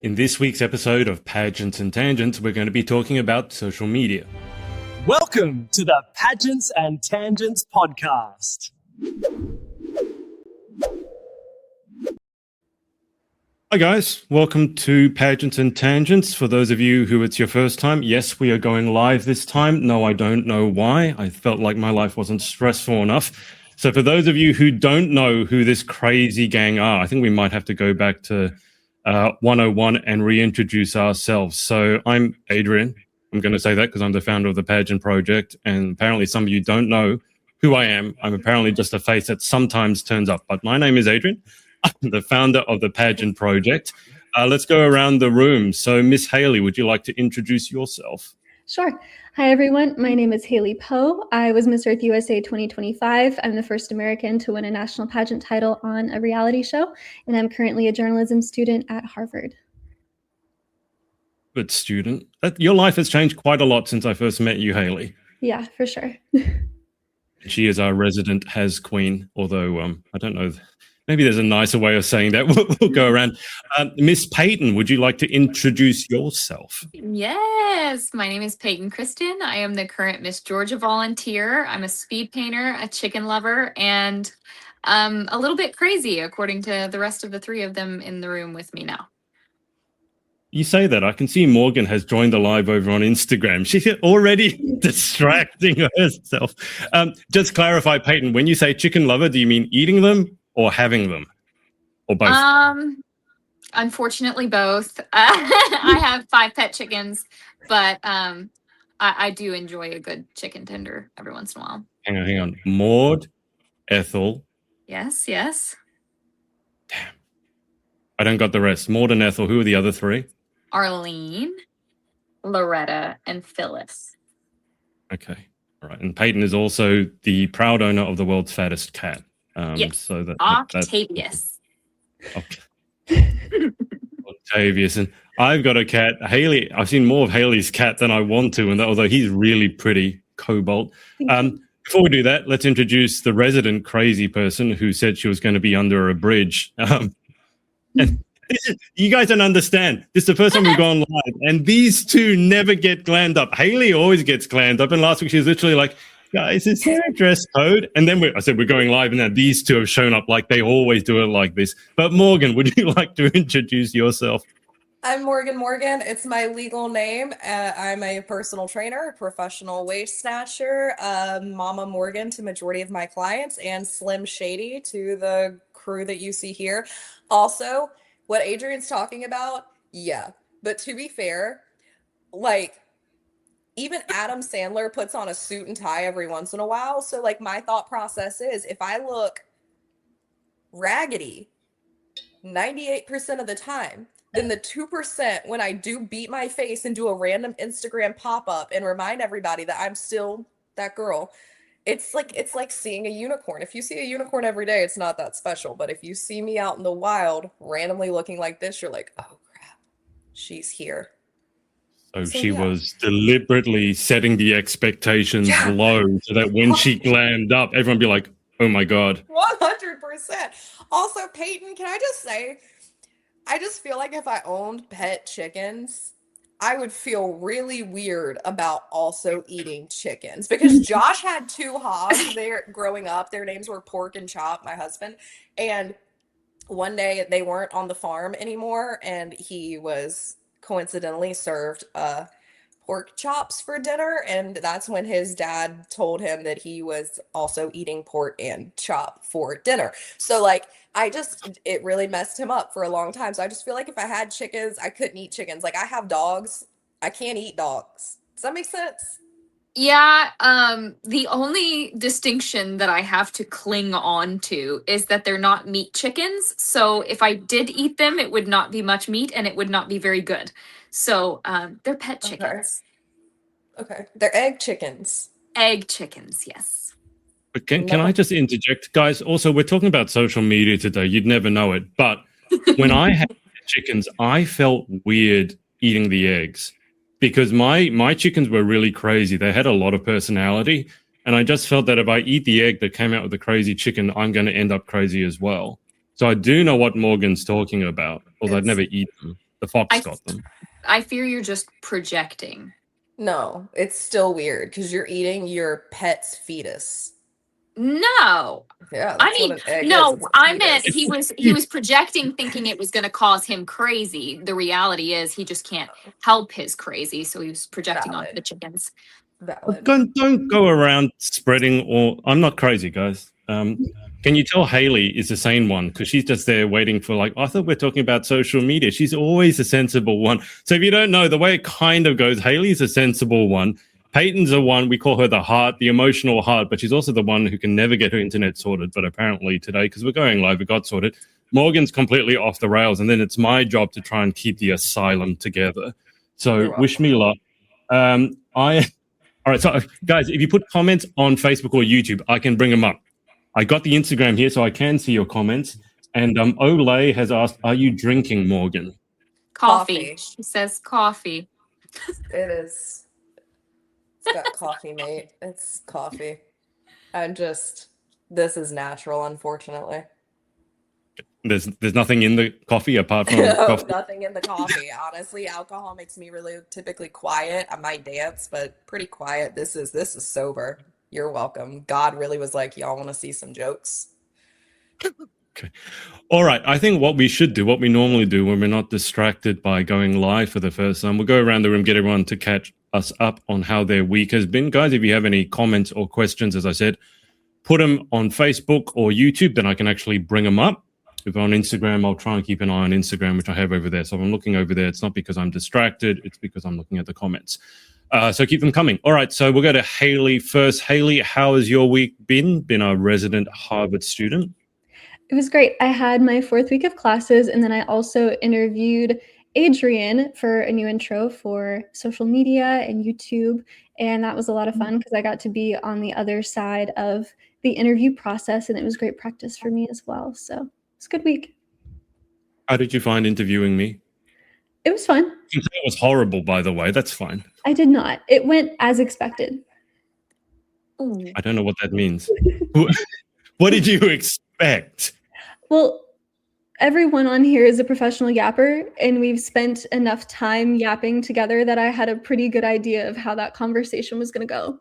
In this week's episode of Pageants and Tangents, we're going to be talking about social media. Welcome to the Pageants and Tangents podcast. Hi guys, welcome to Pageants and Tangents. For those of you who it's your first time, yes, we are going live this time. No, I don't know why. I felt like my life wasn't stressful enough. So for those of you who don't know who this crazy gang are, I think we might have to go back to 101 and reintroduce ourselves. So I'm Adrian. I'm going to say that because I'm the founder of the Pageant project, and apparently some of you don't know who I am. I'm apparently just a face that sometimes turns up, but my name is Adrian. I'm the founder of the Pageant project. Let's go around the room. So Miss Haley, would you like to introduce yourself? Sure. Hi, everyone. My name is Haley Poe. I was Miss Earth USA 2025. I'm the first American to win a national pageant title on a reality show, and I'm currently a journalism student at Harvard. Good student. Your life has changed quite a lot since I first met you, Haley. Yeah, for sure. She is our resident has queen, although I don't know. Maybe there's a nicer way of saying that. We'll go around. Miss Peyton, would you like to introduce yourself? Yes, my name is Peyton Christen. I am the current Miss Georgia volunteer. I'm a speed painter, a chicken lover, and a little bit crazy, according to the rest of the three of them in the room with me now. You say that. I can see Morgan has joined the live over on Instagram. She's already distracting herself. Just clarify, Peyton, when you say chicken lover, do you mean eating them or having them, or both? Unfortunately, both. I have 5 pet chickens, but I do enjoy a good chicken tender every once in a while. Hang on. Maud, Ethel. Yes. Damn. I don't got the rest. Maud and Ethel. Who are the other 3? Arlene, Loretta, and Phyllis. Okay. All right. And Peyton is also the proud owner of the world's fattest cat. Yes. So Octavius. Octavius. And I've got a cat. Haley, I've seen more of Haley's cat than I want to, and although he's really pretty, Cobalt. Before we do that, let's introduce the resident crazy person who said she was going to be under a bridge. And you guys don't understand. This is the first time we've gone live, and these two never get glammed up. Haley always gets glammed up, and last week she was literally like, guys, is there a dress code? And then I said, we're going live, and now these two have shown up like they always do it like this. But Morgan, would you like to introduce yourself? I'm Morgan. It's my legal name. I'm a personal trainer, professional waist snatcher, Mama Morgan to majority of my clients, and Slim Shady to the crew that you see here. Also, what Adrian's talking about, yeah. But to be fair, like, even Adam Sandler puts on a suit and tie every once in a while. So, like, my thought process is, if I look raggedy 98% of the time, then the 2% when I do beat my face and do a random Instagram pop-up and remind everybody that I'm still that girl, it's like seeing a unicorn. If you see a unicorn every day, it's not that special. But if you see me out in the wild, randomly looking like this, you're like, oh crap, she's here. So she was deliberately setting the expectations low so that when she glammed up, everyone would be like, oh my God. 100%. Also, Peyton, can I just say, I just feel like if I owned pet chickens, I would feel really weird about also eating chickens, because Josh had 2 hogs there growing up. Their names were Pork and Chop, my husband. And one day they weren't on the farm anymore, and he was coincidentally served pork chops for dinner, and that's when his dad told him that he was also eating pork and chop for dinner. So like, it really messed him up for a long time. So I just feel like if I had chickens, I couldn't eat chickens. Like, I have dogs, I can't eat dogs. Does that make sense? Yeah, the only distinction that I have to cling on to is that they're not meat chickens. So if I did eat them, it would not be much meat and it would not be very good. So they're pet chickens. Okay. They're egg chickens. Egg chickens, yes. But can I just interject? Guys, also, we're talking about social media today. You'd never know it. But when I had chickens, I felt weird eating the eggs, because my chickens were really crazy. They had a lot of personality, and I just felt that if I eat the egg that came out with the crazy chicken, I'm going to end up crazy as well. So I do know what Morgan's talking about, although I'd never eat them. The fox I- got them. I fear you're just projecting. No, it's still weird because you're eating your pet's fetus. No. Yeah, I that's what mean, an egg is. no, It's a I meant fetus. he was projecting thinking it was going to cause him crazy. The reality is he just can't help his crazy, so he was projecting onto Valid. the chickens. Valid. Don't go around spreading or I'm not crazy, guys. Can you tell Haley is the sane one? Because she's just there waiting for like, I thought we're talking about social media. She's always a sensible one. So if you don't know, the way it kind of goes, Haley's a sensible one. Peyton's the one, we call her the heart, the emotional heart, but she's also the one who can never get her internet sorted. But apparently today, because we're going live, it got sorted. Morgan's completely off the rails. And then it's my job to try and keep the asylum together. So wish me luck. All right, so guys, if you put comments on Facebook or YouTube, I can bring them up. I got the Instagram here, so I can see your comments. And Olay has asked, "Are you drinking, Morgan?" Coffee. She says coffee. It is. It's got coffee, mate. It's coffee. This is natural, unfortunately. There's nothing in the coffee apart from No, coffee. nothing in the coffee. Honestly, alcohol makes me really typically quiet. I might dance, but pretty quiet. This is sober. You're welcome. God really was like, y'all want to see some jokes? Okay. All right. I think what we should do, what we normally do when we're not distracted by going live for the first time, we'll go around the room, get everyone to catch us up on how their week has been. Guys, if you have any comments or questions, as I said, put them on Facebook or YouTube, then I can actually bring them up. If on Instagram, I'll try and keep an eye on Instagram, which I have over there. So if I'm looking over there, it's not because I'm distracted. It's because I'm looking at the comments. So keep them coming. All right. So we'll go to Haley first. Haley, how has your week been? Been a resident Harvard student? It was great. I had my 4th week of classes, and then I also interviewed Adrian for a new intro for social media and YouTube. And that was a lot of fun because I got to be on the other side of the interview process, and it was great practice for me as well. So it's a good week. How did you find interviewing me? It was fun. You can say it was horrible, by the way. That's fine. I did not. It went as expected. Ooh. I don't know what that means. What did you expect? Well, everyone on here is a professional yapper, and we've spent enough time yapping together that I had a pretty good idea of how that conversation was going to go.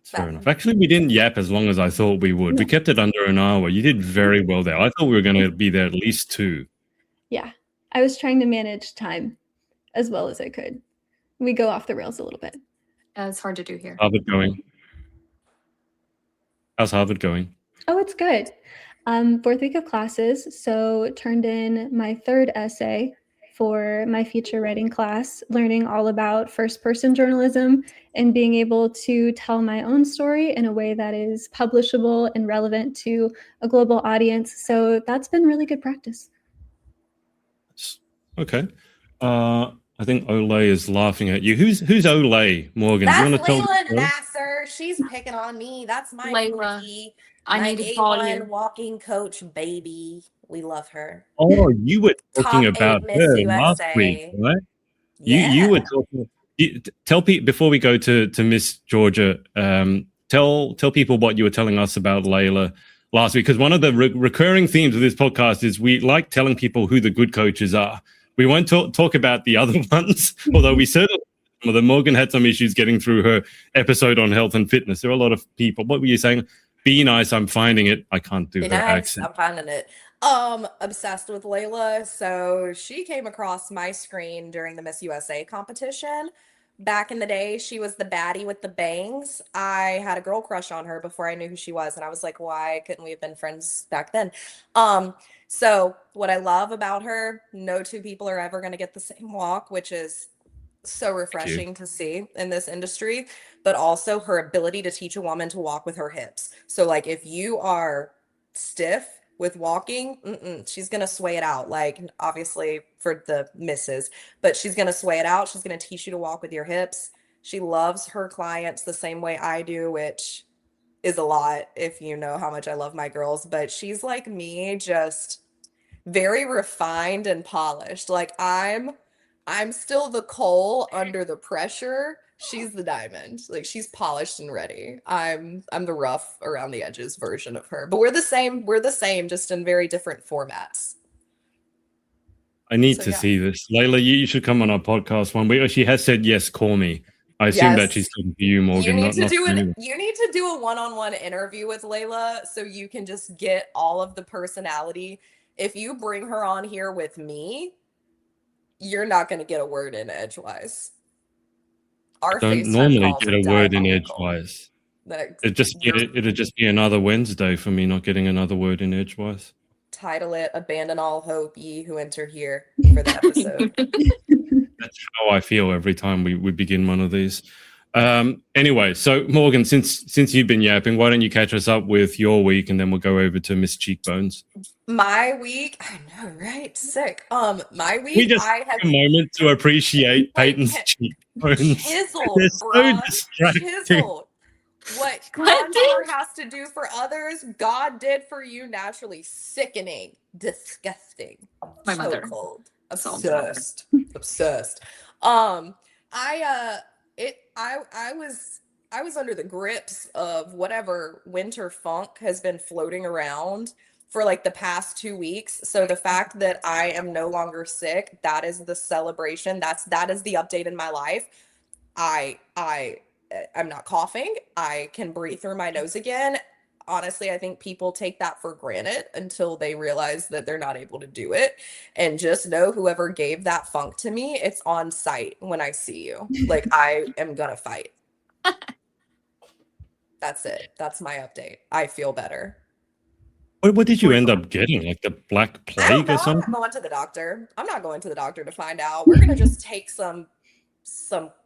Fair enough. Actually, we didn't yap as long as I thought we would. We kept it under an hour. You did very well there. I thought we were going to be there at least 2. Yeah, I was trying to manage time as well as I could. We go off the rails a little bit. It's hard to do here. Harvard going? How's Harvard going? Oh, it's good. 4th week of classes, so turned in my 3rd essay for my feature writing class, learning all about first-person journalism and being able to tell my own story in a way that is publishable and relevant to a global audience. So that's been really good practice. Okay. I think Olay is laughing at you. Who's Olay, Morgan? That's Do you want to tell Layla the Nasser. She's picking on me. That's my Layla. rookie, I my need to call A1 you. walking coach baby. We love her. Oh, you were talking Top about 8 Miss her last USA. week, right? Yeah. You were talking. Tell people before we go to Miss Georgia. Tell people what you were telling us about Layla last week, because one of the recurring themes of this podcast is we like telling people who the good coaches are. We won't talk about the other ones, although we certainly. Well, Morgan had some issues getting through her episode on health and fitness. There are a lot of people. What were you saying? Be nice. I'm finding it. I can't do Be her nice. accent. I'm finding it. Obsessed with Layla. So she came across my screen during the Miss USA competition. Back in the day, she was the baddie with the bangs. I had a girl crush on her before I knew who she was, and I was like, why couldn't we have been friends back then? So what I love about her, no 2 people are ever going to get the same walk, which is so refreshing to see in this industry, but also her ability to teach a woman to walk with her hips. So like if you are stiff with walking, she's going to sway it out. Like obviously for the misses, but she's going to sway it out. She's going to teach you to walk with your hips. She loves her clients the same way I do, which is a lot if you know how much I love my girls, but she's like me, just very refined and polished. Like I'm still the coal under the pressure. She's the diamond. Like she's polished and ready. I'm the rough around the edges version of her. But we're the same, just in very different formats. I need So, to yeah. see this. Layla, you should come on our podcast one week. She has said, yes, call me. I assume that she's Yes. talking to you, Morgan, not to anyone. You need to do a one-on-one interview with Layla so you can just get all of the personality. If you bring her on here with me, you're not going to get a word in edgewise. Our Don't FaceTime normally calls get are a word in diabolical. edgewise. That It'd just be another Wednesday for me not getting another word in edgewise. title it "Abandon all hope, ye who enter here" for the episode. That's how I feel every time we begin one of these. Anyway, so Morgan, since you've been yapping, why don't you catch us up with your week, and then we'll go over to Miss Cheekbones. My week, I know, right? Sick. My week, We just I take have a moment to appreciate Peyton's Like, cheekbones. chiseled, They're so bruh. distracting. Chiseled. What What, contour has to do for others, God did for you naturally. Sickening, disgusting, My mother. chokehold, So obsessed, obsessed. I was under the grips of whatever winter funk has been floating around for like the past 2 weeks. So the fact that I am no longer sick, that is the celebration. That is the update in my life. I'm not coughing. I can breathe through my nose again. Honestly, I think people take that for granted until they realize that they're not able to do it. And just know whoever gave that funk to me, it's on site when I see you. Like, I am gonna fight. That's it. That's my update. I feel better. What did you end up getting? Like the Black I don't Plague know. or I'm something? not going to the doctor. I'm not going to the doctor to find out. We're gonna just take some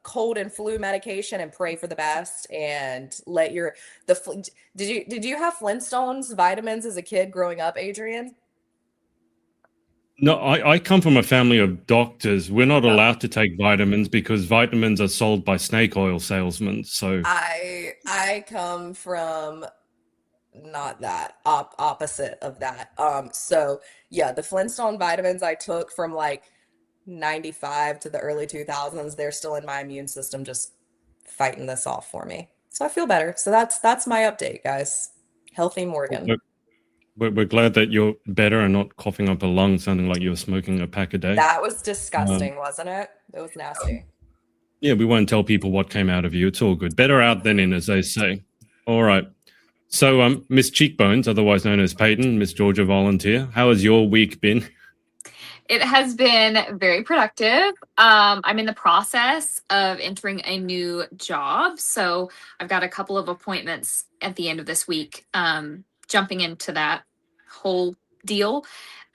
cold and flu medication and pray for the best and let your did you have Flintstones vitamins as a kid growing up, Adrian? No, I come from a family of doctors. We're not allowed to take vitamins because vitamins are sold by snake oil salesmen. So I come from not that opposite of that. So yeah, the Flintstone vitamins I took from like 95 to the early 2000s, they're still in my immune system just fighting this off for me. So I feel better. So that's my update, guys. Healthy Morgan. we're glad that you're better and not coughing up a lung, sounding like you were smoking a pack a day. That was disgusting, wasn't it? It was nasty. Yeah, we won't tell people what came out of you. It's all good. Better out than in, as they say. All right. So, Miss Cheekbones, otherwise known as Peyton, Miss Georgia Volunteer, how has your week been? It has been very productive. I'm in the process of entering a new job. So I've got a couple of appointments at the end of this week, jumping into that whole deal.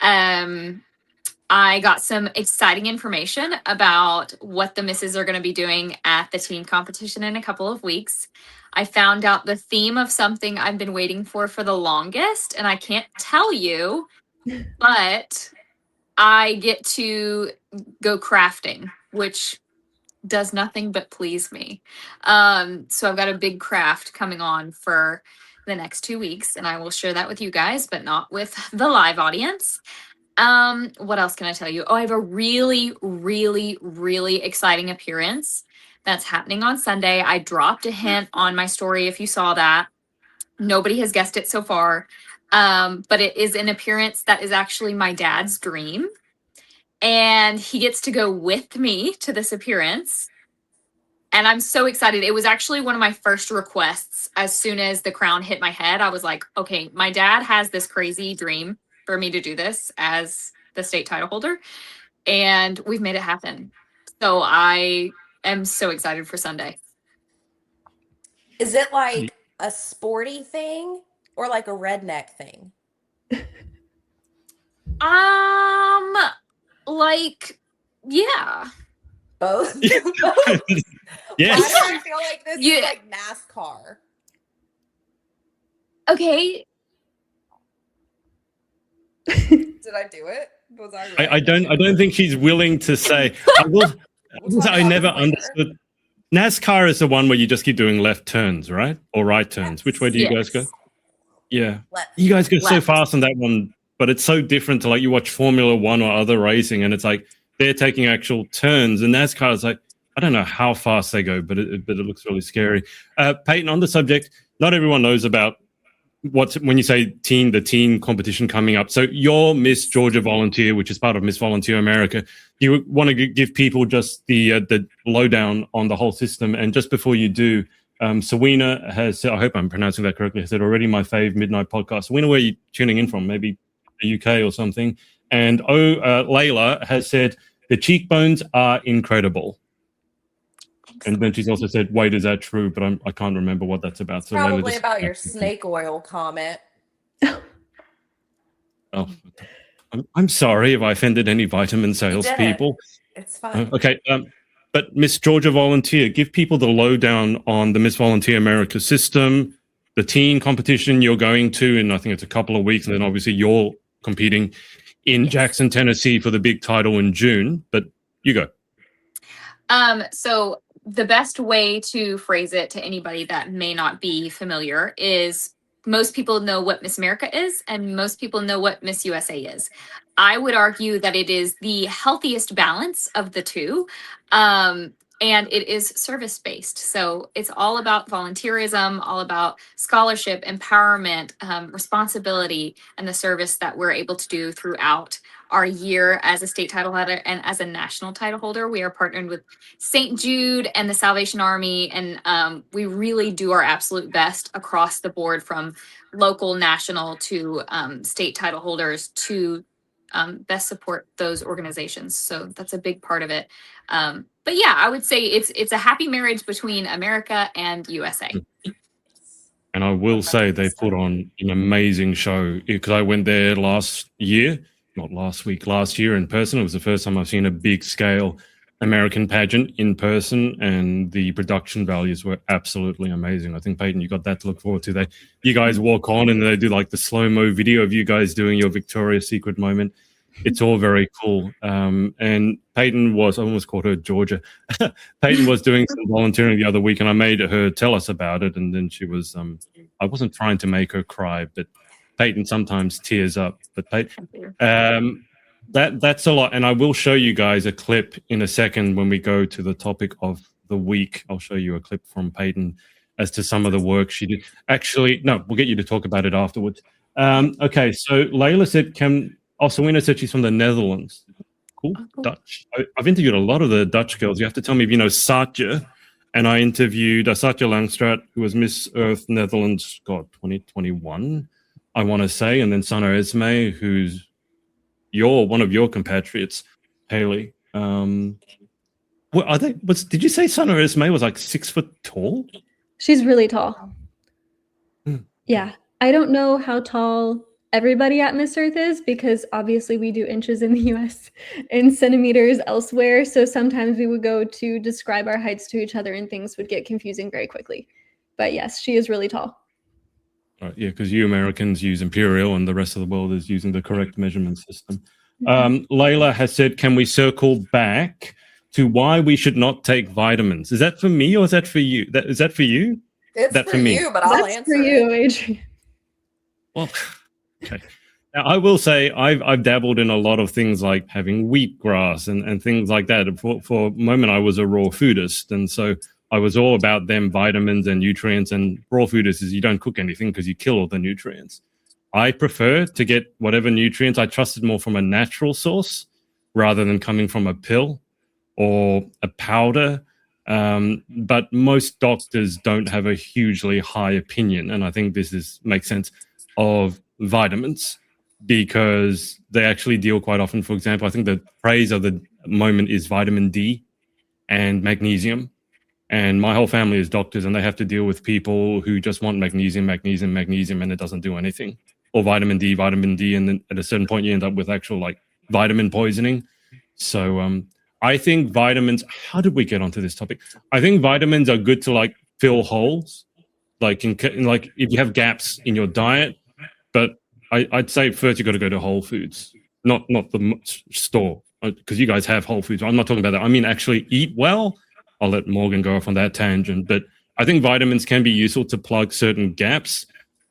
I got some exciting information about what the misses are going to be doing at the team competition in a couple of weeks. I found out the theme of something I've been waiting for the longest, and I can't tell you, but I get to go crafting, which does nothing but please me. So I've got a big craft coming on for the next 2 weeks, and I will share that with you guys, but not with the live audience. What else can I tell you? Oh, I have a really, really, really exciting appearance that's happening on Sunday. I dropped a hint on my story if you saw that. Nobody has guessed it so far. But it is an appearance that is actually my dad's dream. And he gets to go with me to this appearance. And I'm so excited. It was actually one of my first requests. As soon as the crown hit my head, I was like, okay, my dad has this crazy dream for me to do this as the state title holder. And we've made it happen. So I am so excited for Sunday. Is it like a sporty thing or like a redneck thing? Like, yeah. Both? Both? Yes. Why do I feel like this is like NASCAR? Okay. Did I do it? Was I right? I don't think she's willing to say. I never understood. NASCAR is the one where you just keep doing left turns, right? Or right turns. Which way do you guys go? Yeah. Left. You guys go so fast on that one, but it's so different to like you watch Formula One or other racing, and it's like they're taking actual turns, and NASCAR is like, I don't know how fast they go, but it looks really scary. Peyton, on the subject, not everyone knows about when you say the teen competition coming up? So you're Miss Georgia Volunteer, which is part of Miss Volunteer America. You want to give people just the lowdown on the whole system. And just before you do, Sawina has said, I hope I'm pronouncing that correctly, has said already my fave midnight podcast. Sawina, where are you tuning in from? Maybe the UK or something. And Layla has said, the cheekbones are incredible. And then she's also said, wait, is that true? But I can't remember what that's about. So Probably about your snake oil comment. Oh, I'm sorry if I offended any vitamin salespeople. It's fine. Okay. But Miss Georgia Volunteer, give people the lowdown on the Miss Volunteer America system, the teen competition you're going to, and I think it's a couple of weeks. And then obviously you're competing in Jackson, Tennessee for the big title in June. But you go. So the best way to phrase it to anybody that may not be familiar is most people know what Miss America is and most people know what Miss USA is. I would argue that it is the healthiest balance of the two. And it is service-based. So it's all about volunteerism, all about scholarship, empowerment, responsibility, and the service that we're able to do throughout our year as a state title holder and as a national title holder. We are partnered with St. Jude and the Salvation Army, and we really do our absolute best across the board from local, national to state title holders to best support those organizations. So that's a big part of it. But yeah, I would say it's a happy marriage between America and USA. And I will say they put on an amazing show because I went there last year in person. It was the first time I've seen a big scale American pageant in person, and the production values were absolutely amazing. I think, Peyton, you got that to look forward to. You guys walk on and they do like the slow-mo video of you guys doing your Victoria's Secret moment. It's all very cool. And Peyton I almost called her Georgia. Peyton was doing some volunteering the other week, and I made her tell us about it. And then she was, I wasn't trying to make her cry, but Peyton sometimes tears up. But that's a lot. And I will show you guys a clip in a second when we go to the topic of the week. I'll show you a clip from Peyton as to some of the work she did. Actually, no, we'll get you to talk about it afterwards. Okay, so Layla said, Sawina said she's from the Netherlands. Cool. Dutch. I've interviewed a lot of the Dutch girls. You have to tell me if you know Saatje. And I interviewed Saatje Langstraat, who was Miss Earth Netherlands, 2021, I want to say. And then Sana Esme, who's one of your compatriots, Haley. What are they? Did you say Sana Esme was like 6 foot tall? She's really tall. Yeah. I don't know how tall everybody at Miss Earth is because obviously we do inches in the US and centimeters elsewhere. So sometimes we would go to describe our heights to each other and things would get confusing very quickly. But yes, she is really tall. Right, yeah, because you Americans use imperial and the rest of the world is using the correct measurement system. Layla has said, can we circle back to why we should not take vitamins? Is that for me or is that for you? Is that for you? It's for you, but I'll answer for you, Adrian. Well, okay. Now, I will say I've dabbled in a lot of things like having wheatgrass and things like that. For a moment, I was a raw foodist. And so I was all about them vitamins and nutrients. And raw foodist is you don't cook anything because you kill all the nutrients. I prefer to get whatever nutrients I trusted more from a natural source rather than coming from a pill or a powder. But most doctors don't have a hugely high opinion. And I think this makes sense of vitamins because they actually deal quite often. For example, I think the phrase of the moment is vitamin D and magnesium. And my whole family is doctors and they have to deal with people who just want magnesium, and it doesn't do anything. Or vitamin D. And then at a certain point you end up with actual like vitamin poisoning. So I think vitamins, how did we get onto this topic? I think vitamins are good to like fill holes, like like if you have gaps in your diet. But I'd say first you got to go to Whole Foods, not the store, because you guys have Whole Foods. I'm not talking about that. I mean actually eat well. I'll let Morgan go off on that tangent. But I think vitamins can be useful to plug certain gaps.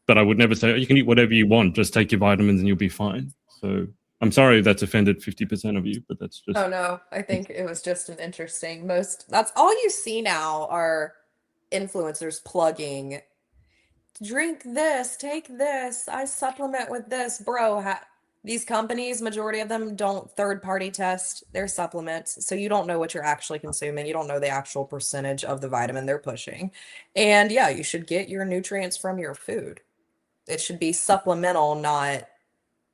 But I would never say, you can eat whatever you want. Just take your vitamins and you'll be fine. So I'm sorry if that's offended 50% of you, but that's just... Oh, no. I think it was just an interesting... That's all you see now are influencers plugging drink this, take this, I supplement with this. Bro, these companies, majority of them don't third-party test their supplements. So you don't know what you're actually consuming. You don't know the actual percentage of the vitamin they're pushing. And yeah, you should get your nutrients from your food. It should be supplemental, not Or it's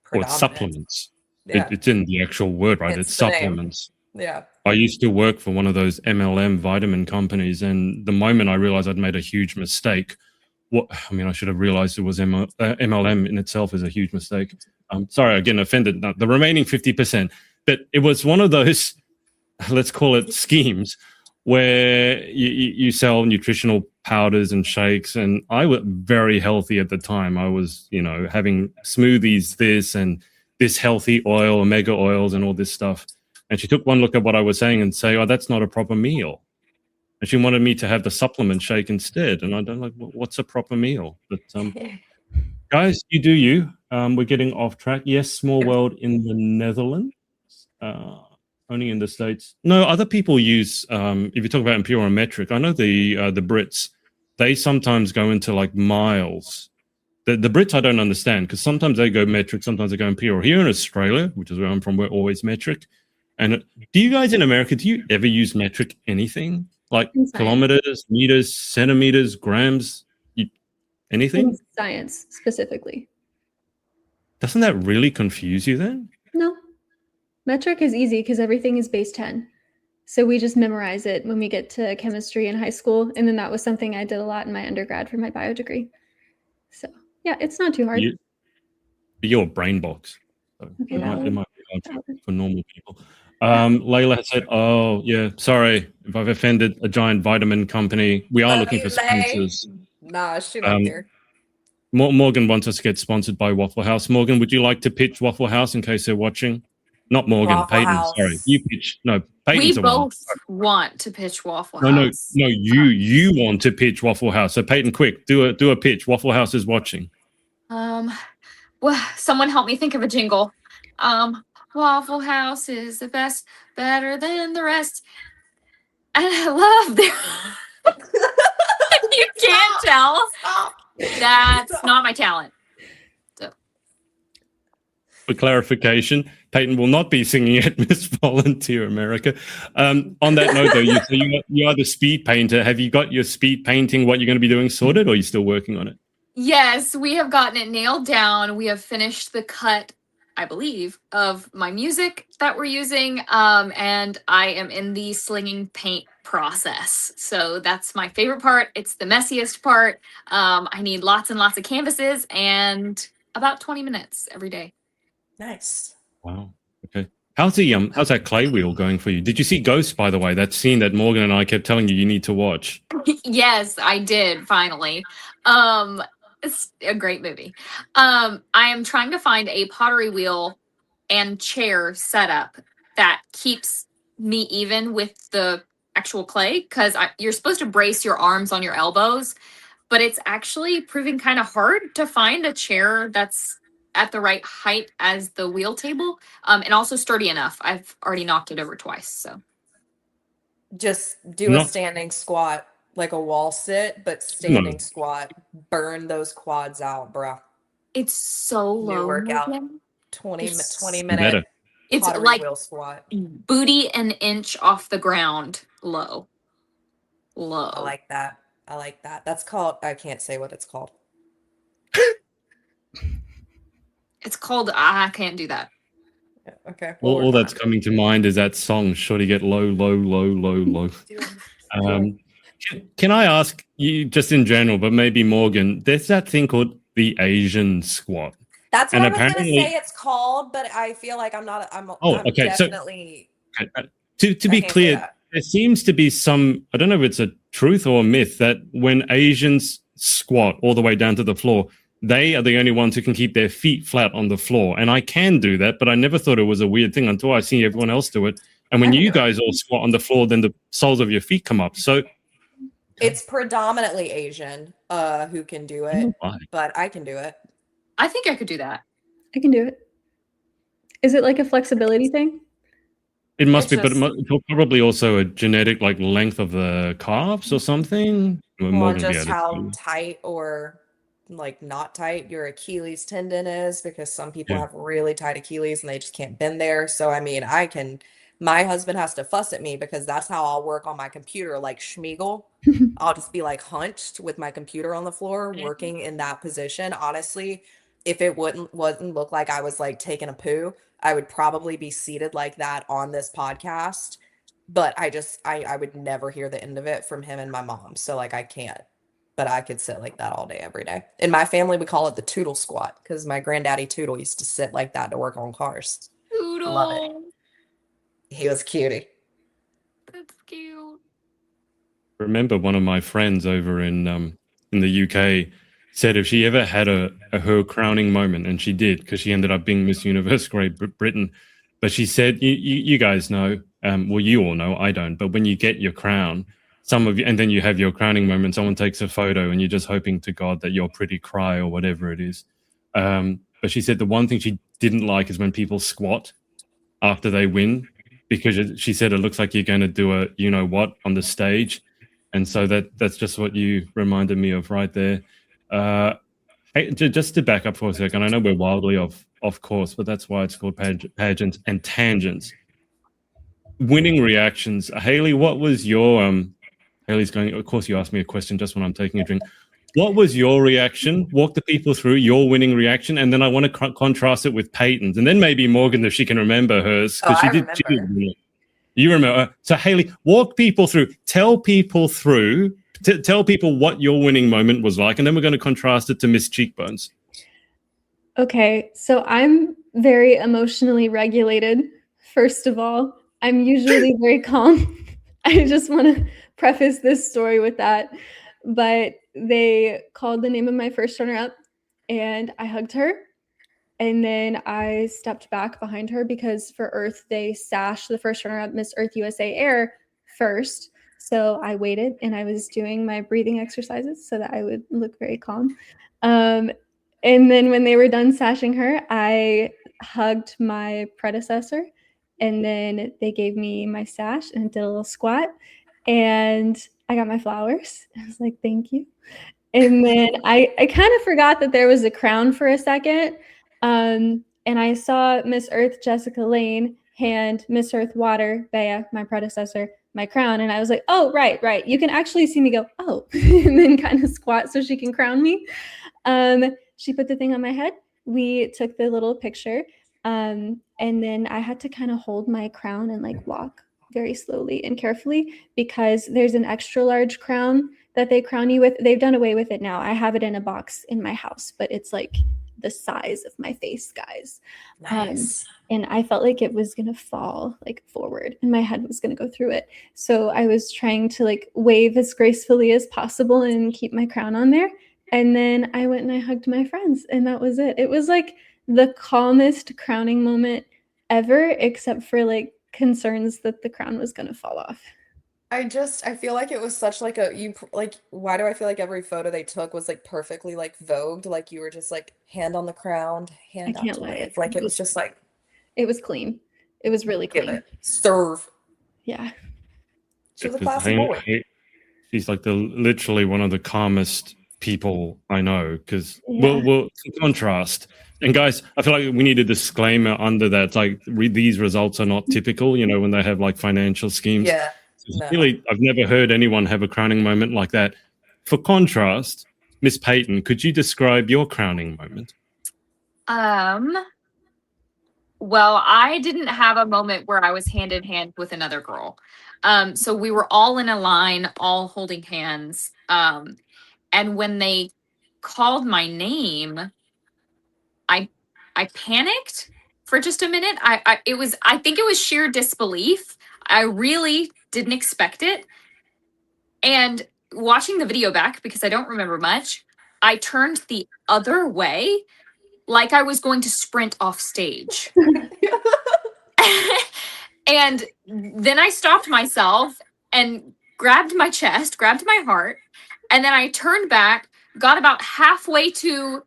predominant. supplements. Yeah, It's in the actual word, right? It's It's the name. supplements. yeah. I used to work for one of those MLM vitamin companies, and the moment I realized I'd made a huge mistake, I should have realized it was MLM in itself is a huge mistake. I'm sorry, I'm getting offended. No, the remaining 50%, but it was one of those, let's call it schemes, where you sell nutritional powders and shakes, and I was very healthy at the time. I was, having smoothies, this healthy oil, omega oils, and all this stuff. And she took one look at what I was saying and say, "Oh, that's not a proper meal." And she wanted me to have the supplement shake instead. And I don't like, what's a proper meal? But guys, you do you. We're getting off track. Yes, small world in the Netherlands. Only in the States. No, other people use, if you talk about imperial and metric, I know the Brits, they sometimes go into like miles. The Brits I don't understand, because sometimes they go metric, sometimes they go imperial. Here in Australia, which is where I'm from, we're always metric. And do you guys in America, do you ever use metric anything? Like In science. kilometers, meters, centimeters, grams, anything? In science, specifically. Doesn't that really confuse you then? No. Metric is easy because everything is base 10. So we just memorize it when we get to chemistry in high school. And then that was something I did a lot in my undergrad for my bio degree. So yeah, it's not too hard. You're a brain box. So Okay, it might be hard for normal people. Layla has said, "Oh yeah, sorry if I've offended a giant vitamin company. We are looking for sponsors." Nah, shoot up there. Morgan wants us to get sponsored by Waffle House. Morgan, would you like to pitch Waffle House in case they're watching? Not Morgan, Waffle Peyton. House. Sorry, you pitch. No, We Peyton's the one. both want to pitch Waffle No, House. you want to pitch Waffle House. So Peyton, quick, do a pitch. Waffle House is watching. Well, someone help me think of a jingle. Waffle House is the best, better than the rest. And I love their. You can't tell. Stop. That's not my talent. For clarification, Peyton will not be singing at Miss Volunteer America. On that note, though, you are the speed painter. Have you got your speed painting, what you're going to be doing, sorted, or are you still working on it? Yes, we have gotten it nailed down. We have finished the cut, I believe, of my music that we're using. And I am in the slinging paint process. So that's my favorite part. It's the messiest part. I need lots and lots of canvases and about 20 minutes every day. Nice. Wow. Okay. How's that clay wheel going for you? Did you see Ghost, by the way? That scene that Morgan and I kept telling you need to watch. Yes, I did finally. It's a great movie. I am trying to find a pottery wheel and chair setup that keeps me even with the actual clay, because you're supposed to brace your arms on your elbows, but it's actually proving kind of hard to find a chair that's at the right height as the wheel table, and also sturdy enough. I've already knocked it over twice, so. Just do a standing squat, like a wall sit, but standing squat. Burn those quads out, bro. It's so low. New workout. Morgan. 20 Better. minute It's pottery like wheel squat. booty an inch off the ground, low. I like that. That's called, I can't say what it's called. It's called, I can't do that. Yeah, okay. All that's coming to mind is that song, Shorty Get Low, Low, Low, Low, Low. Can I ask you, just in general, but maybe Morgan, there's that thing called the Asian squat. That's what I was going to say it's called, but I feel like I'm okay. Definitely. So, to be clear, there seems to be some, I don't know if it's a truth or a myth, that when Asians squat all the way down to the floor, they are the only ones who can keep their feet flat on the floor. And I can do that, but I never thought it was a weird thing until I see everyone else do it. And when you guys all squat on the floor, then the soles of your feet come up. So it's predominantly Asian who can do it, but I can do it. I think I could do that. I can do it. Is it like a flexibility thing? It must be, but it's probably also a genetic length of the calves or something. Or just how tight or like not tight your Achilles tendon is, because some people Yeah. have really tight Achilles and they just can't bend there. So I mean, my husband has to fuss at me because that's how I'll work on my computer, like Schmiegel. I'll just be like hunched with my computer on the floor working in that position. Honestly, if it wouldn't look like I was like taking a poo, I would probably be seated like that on this podcast. But I would never hear the end of it from him and my mom. So like I can't. But I could sit like that all day, every day. In my family, we call it the Tootle squat because my granddaddy Tootle used to sit like that to work on cars. Love it. Doodle. He was a cutie. That's cute. Remember one of my friends over in the UK said if she ever had a her crowning moment, and she did because she ended up being Miss Universe Great Britain, but she said you guys know, well, you all know, I don't, but when you get your crown, some of you, and then you have your crowning moment, someone takes a photo and you're just hoping to God that you're pretty cry or whatever it is. But she said the one thing she didn't like is when people squat after they win, because she said it looks like you're going to do a you know what on the stage. And so that's just what you reminded me of right there. Hey, just to back up for a second, I know we're wildly off course, but that's why it's called Pageants and Tangents. Winning reactions. Haley, what was your Haley's going, of course you asked me a question just when I'm taking a drink. What was your reaction? Walk the people through your winning reaction, and then I want to contrast it with Peyton's, and then maybe Morgan if she can remember hers, because she did. You remember. So Haley, walk people through. Tell people what your winning moment was like, and then we're going to contrast it to Miss Cheekbones. Okay, so I'm very emotionally regulated. First of all, I'm usually very calm. I just want to preface this story with that. But they called the name of my first runner-up, and I hugged her. And then I stepped back behind her because for Earth, they sash the first runner-up, Miss Earth USA Air, first. So I waited and I was doing my breathing exercises so that I would look very calm. And then when they were done sashing her, I hugged my predecessor, and then they gave me my sash and did a little squat, and I got my flowers. I was like, thank you. And then I kind of forgot that there was a crown for a second. And I saw Miss Earth Jessica Lane hand Miss Earth Water, Bea, my predecessor, my crown. And I was like, oh, right. You can actually see me go, oh, and then kind of squat so she can crown me. She put the thing on my head. We took the little picture. And then I had to kind of hold my crown and like walk very slowly and carefully because there's an extra large crown that they crown you with. They've done away with it now. I have it in a box in my house, but it's like the size of my face, guys. Nice. And I felt like it was going to fall like forward and my head was going to go through it. So I was trying to like wave as gracefully as possible and keep my crown on there. And then I went and I hugged my friends, and that was it. It was like the calmest crowning moment ever, except for like concerns that the crown was going to fall off. I feel like it was such like why do I feel like every photo they took was like perfectly like vogued, like you were just like hand on the crown, hand out to wave, like it was just like it was clean. It was really clean. Give it, serve. Yeah. She was a classy boy. She's like literally one of the calmest people I know, because we'll contrast. And guys, I feel like we need a disclaimer under that. It's like these results are not typical, you know, when they have like financial schemes. Yeah. No. Really, I've never heard anyone have a crowning moment like that. For contrast, Miss Peyton, could you describe your crowning moment? Well, I didn't have a moment where I was hand in hand with another girl. So we were all in a line, all holding hands. And when they called my name, I panicked for just a minute. I think it was sheer disbelief. I really didn't expect it. And watching the video back, because I don't remember much, I turned the other way like I was going to sprint off stage. And then I stopped myself and grabbed my chest, grabbed my heart, and then I turned back, got about halfway to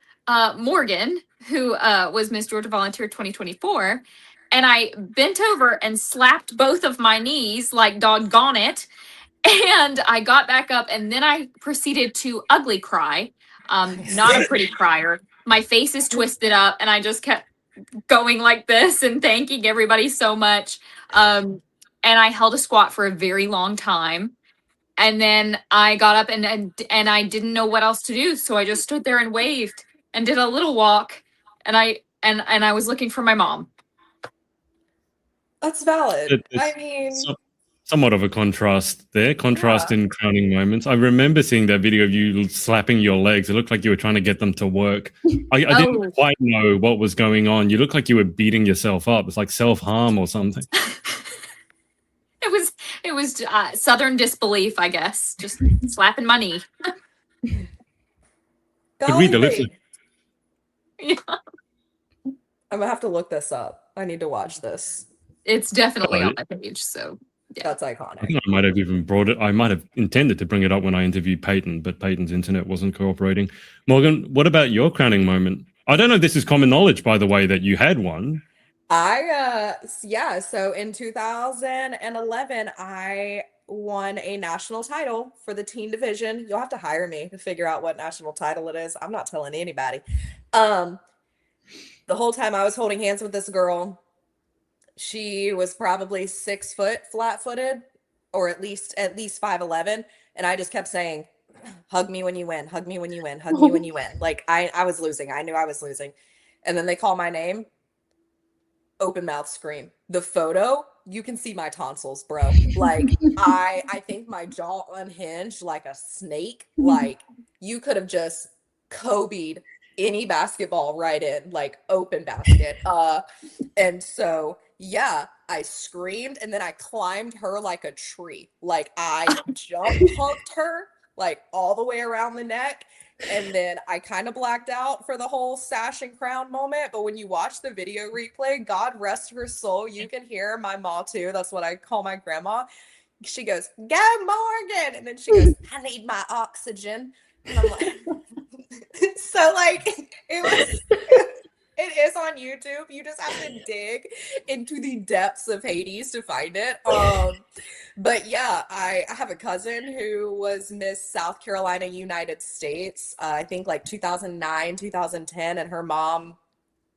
Morgan, who was Miss Georgia Volunteer 2024, and I bent over and slapped both of my knees like doggone it. And I got back up, and then I proceeded to ugly cry. Not a pretty crier. My face is twisted up, and I just kept going like this and thanking everybody so much. And I held a squat for a very long time. And then I got up and I didn't know what else to do. So I just stood there and waved and did a little walk. And I was looking for my mom. That's valid. I mean, somewhat of a contrast there. Contrast in crowning moments. I remember seeing that video of you slapping your legs. It looked like you were trying to get them to work. I didn't quite know what was going on. You looked like you were beating yourself up. It's like self-harm or something. It was Southern disbelief, I guess. Just slapping my knee. Could we deliver? Yeah. I'm gonna have to look this up. I need to watch this. It's definitely on my page, so yeah. That's iconic. I think I might have even brought it. I might have intended to bring it up when I interviewed Peyton, but Peyton's internet wasn't cooperating. Morgan, what about your crowning moment? I don't know if this is common knowledge, by the way, that you had one. So in 2011, I won a national title for the teen division. You'll have to hire me to figure out what national title it is. I'm not telling anybody. The whole time I was holding hands with this girl. She was probably 6 foot flat-footed, or at least 5'11", and I just kept saying, hug me when you win, hug me when you win, hug me when you win. Like I was losing. I knew I was losing. And then they call my name. Open mouth scream. The photo, you can see my tonsils, bro. Like I think my jaw unhinged like a snake. Like you could have just Kobe'd any basketball right in, like open basket. And so yeah, I screamed and then I climbed her like a tree. Like I jump punked her like all the way around the neck. And then I kind of blacked out for the whole sash and crown moment. But when you watch the video replay, God rest her soul, you can hear my ma too. That's what I call my grandma. She goes, "Go Morgan." And then she goes, "I need my oxygen." And I'm like, so like it is on YouTube. You just have to dig into the depths of Hades to find it. But yeah, I have a cousin who was Miss South Carolina United States. I think like 2009, 2010, and her mom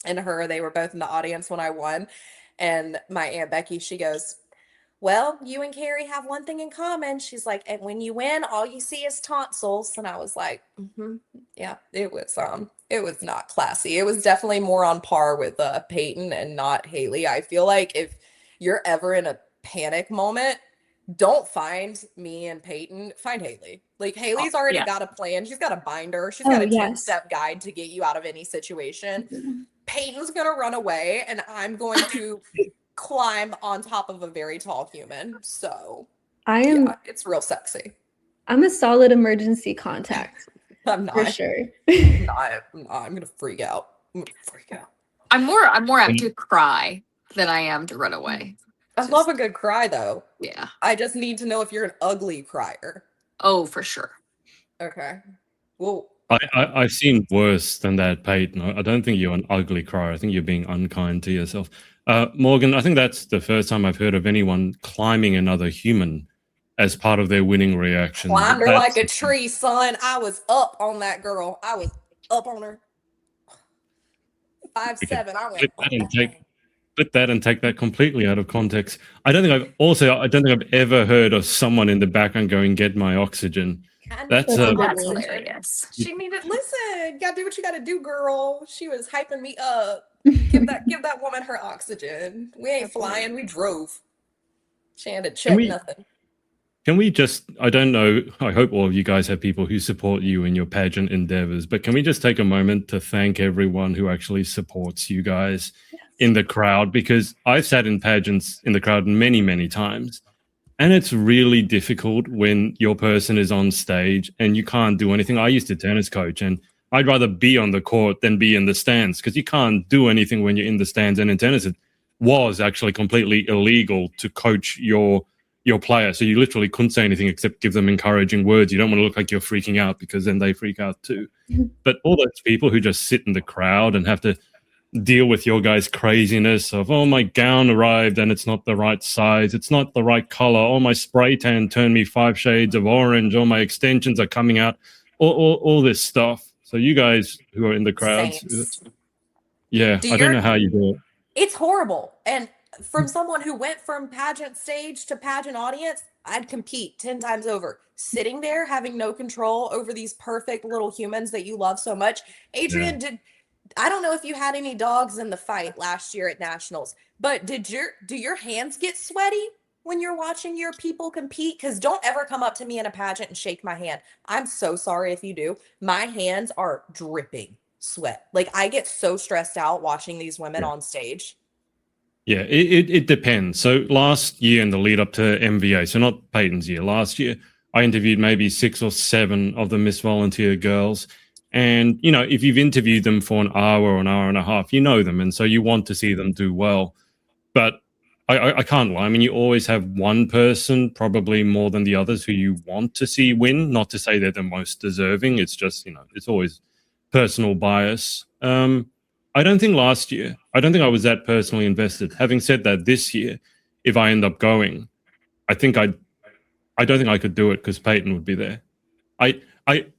and her, they were both in the audience when I won. And my Aunt Becky, she goes, "Well, you and Carrie have one thing in common." She's like, "And when you win, all you see is tonsils." And I was like, yeah, it was not classy. It was definitely more on par with Peyton and not Haley. I feel like if you're ever in a panic moment, don't find me and Peyton, find Haley. Like Haley's already got a plan. She's got a binder. She's got a 10-step guide to get you out of any situation. Peyton's going to run away and I'm going to climb on top of a very tall human. So it's real sexy. I'm a solid emergency contact. I'm not. For sure. I'm gonna freak out. I'm more apt to cry than I am to run away. I love a good cry though. Yeah. I just need to know if you're an ugly crier. Oh, for sure. Okay. Well, I've seen worse than that, Peyton. I don't think you're an ugly crier. I think you're being unkind to yourself. Morgan, I think that's the first time I've heard of anyone climbing another human as part of their winning reaction. Climbed her like a tree, son. I was up on that girl. I was up on her. 5'7". I went. Split that and take that completely out of context. I don't think I've ever heard of someone in the background going, "Get my oxygen." That's hilarious. She needed. Listen, you gotta do what you gotta do, girl. She was hyping me up. Give that woman her oxygen. We ain't flying. We drove. She had to check nothing. Can we just, I don't know, I hope all of you guys have people who support you in your pageant endeavors, but can we just take a moment to thank everyone who actually supports you guys in the crowd? Because I've sat in pageants in the crowd many, many times, and it's really difficult when your person is on stage and you can't do anything. I used to tennis coach, and I'd rather be on the court than be in the stands because you can't do anything when you're in the stands. And in tennis, it was actually completely illegal to coach your player. So you literally couldn't say anything except give them encouraging words. You don't want to look like you're freaking out because then they freak out too. But all those people who just sit in the crowd and have to deal with your guys' craziness of, "Oh, my gown arrived and it's not the right size. It's not the right color. Oh, my spray tan turned me 5 shades of orange. Oh, my extensions are coming out." All this stuff. So you guys who are in the crowds, Saints. yeah, Do I don't your- know how you do it. It's horrible. And from someone who went from pageant stage to pageant audience, I'd compete 10 times over. Sitting there having no control over these perfect little humans that you love so much. Adrian, I don't know if you had any dogs in the fight last year at Nationals, but do your hands get sweaty when you're watching your people compete? Because don't ever come up to me in a pageant and shake my hand. I'm so sorry if you do. My hands are dripping sweat. Like, I get so stressed out watching these women on stage. Yeah, it depends. So last year in the lead up to MVA, so not Peyton's year, last year, I interviewed maybe 6 or 7 of the Miss Volunteer girls. And, you know, if you've interviewed them for an hour or an hour and a half, you know them. And so you want to see them do well. But I can't lie. I mean, you always have one person, probably more than the others, who you want to see win. Not to say they're the most deserving. It's just, you know, it's always personal bias. I don't think last year, I don't think I was that personally invested. Having said that, this year, if I end up going, I don't think I could do it because Peyton would be there. I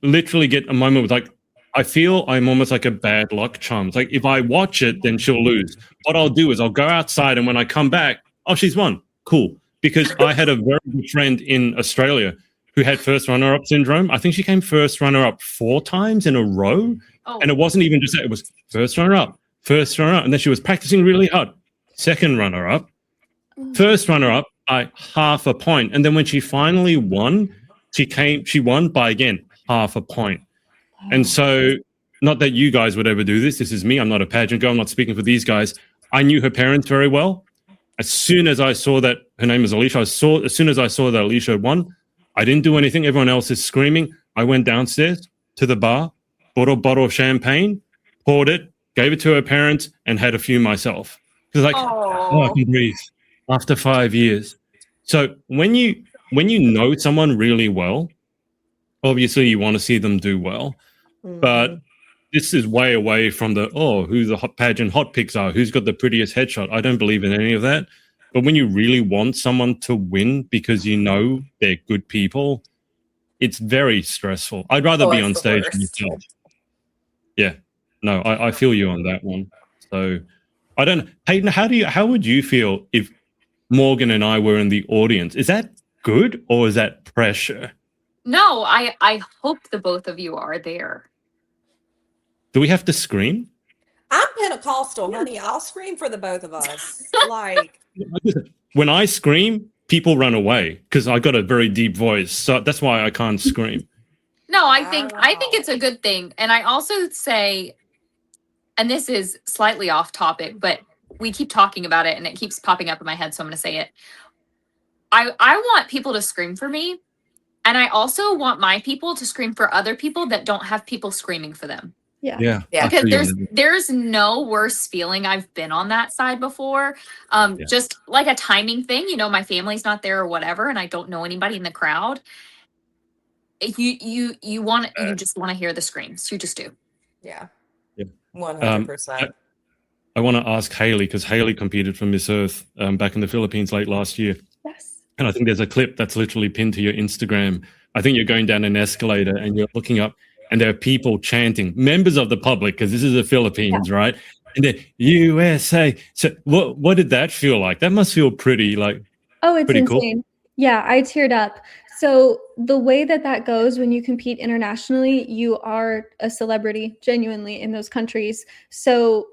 literally get a moment with like, I feel I'm almost like a bad luck charm. It's like, if I watch it, then she'll lose. What I'll do is I'll go outside, and when I come back, oh, she's won. Cool. Because I had a very good friend in Australia who had first runner-up syndrome. I think she came first runner-up 4 times in a row. Oh. And it wasn't even just that. It was first runner-up. And then she was practicing really hard. Second runner-up. First runner-up by half a point. And then when she finally won, she won by, again, half a point. And so, not that you guys would ever do this. This is me. I'm not a pageant girl. I'm not speaking for these guys. I knew her parents very well. As soon as I saw that, her name is Alicia, as soon as I saw that Alicia had won, I didn't do anything. Everyone else is screaming. I went downstairs to the bar, bought a bottle of champagne, poured it, gave it to her parents, and had a few myself. Because like, oh, I can breathe after 5 years. So when you know someone really well, obviously you want to see them do well. But this is way away from who the pageant hot picks are, who's got the prettiest headshot. I don't believe in any of that. But when you really want someone to win because you know they're good people, it's very stressful. I'd rather be on stage myself. Yeah. No, I feel you on that one. So I don't, Peyton, how would you feel if Morgan and I were in the audience? Is that good or is that pressure? No, I hope the both of you are there. Do we have to scream? I'm Pentecostal, honey. I'll scream for the both of us. Like, when I scream, people run away because I got a very deep voice. So that's why I can't scream. No, I think it's a good thing. And I also say, and this is slightly off topic, but we keep talking about it and it keeps popping up in my head, so I'm going to say it. I want people to scream for me. And I also want my people to scream for other people that don't have people screaming for them. Yeah. Because there's no worse feeling. I've been on that side before. Just like a timing thing, you know, my family's not there or whatever, and I don't know anybody in the crowd. You just want to hear the screams. You just do. Yeah. 100%. I want to ask Haley, because Haley competed for Miss Earth back in the Philippines late last year. Yes. And I think there's a clip that's literally pinned to your Instagram. I think you're going down an escalator and you're looking up, and there are people chanting, members of the public, because this is the Philippines, right? And then USA. So what did that feel like? That must feel pretty it's pretty insane. Cool. Yeah, I teared up. So the way that goes when you compete internationally, you are a celebrity genuinely in those countries. So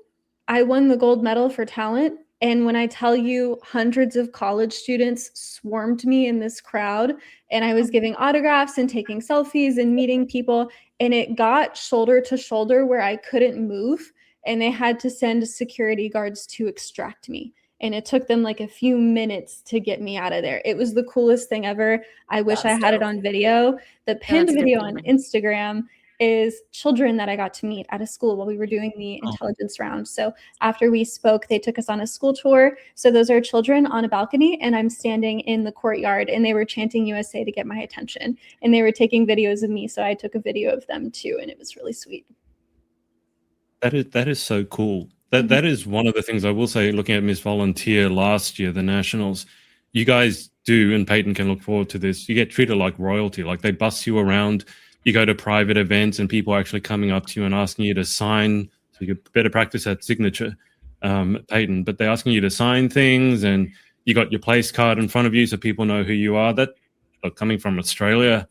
I won the gold medal for talent. And when I tell you, hundreds of college students swarmed me in this crowd, and I was giving autographs and taking selfies and meeting people, and it got shoulder to shoulder where I couldn't move, and they had to send security guards to extract me. And it took them like a few minutes to get me out of there. It was the coolest thing ever. I wish I had it on video. The pinned video on Instagram is children that I got to meet at a school while we were doing the intelligence round. So after we spoke, they took us on a school tour. So those are children on a balcony, and I'm standing in the courtyard, and they were chanting USA to get my attention, and they were taking videos of me. So I took a video of them too, and it was really sweet. That is so cool. That is one of the things I will say, looking at Miss Volunteer last year, the Nationals, you guys do, and Peyton can look forward to this, you get treated like royalty. Like, they bus you around you go to private events and people are actually coming up to you and asking you to sign. So you could better practice that signature, Peyton. But they're asking you to sign things, and you got your place card in front of you so people know who you are. That, look, coming from Australia,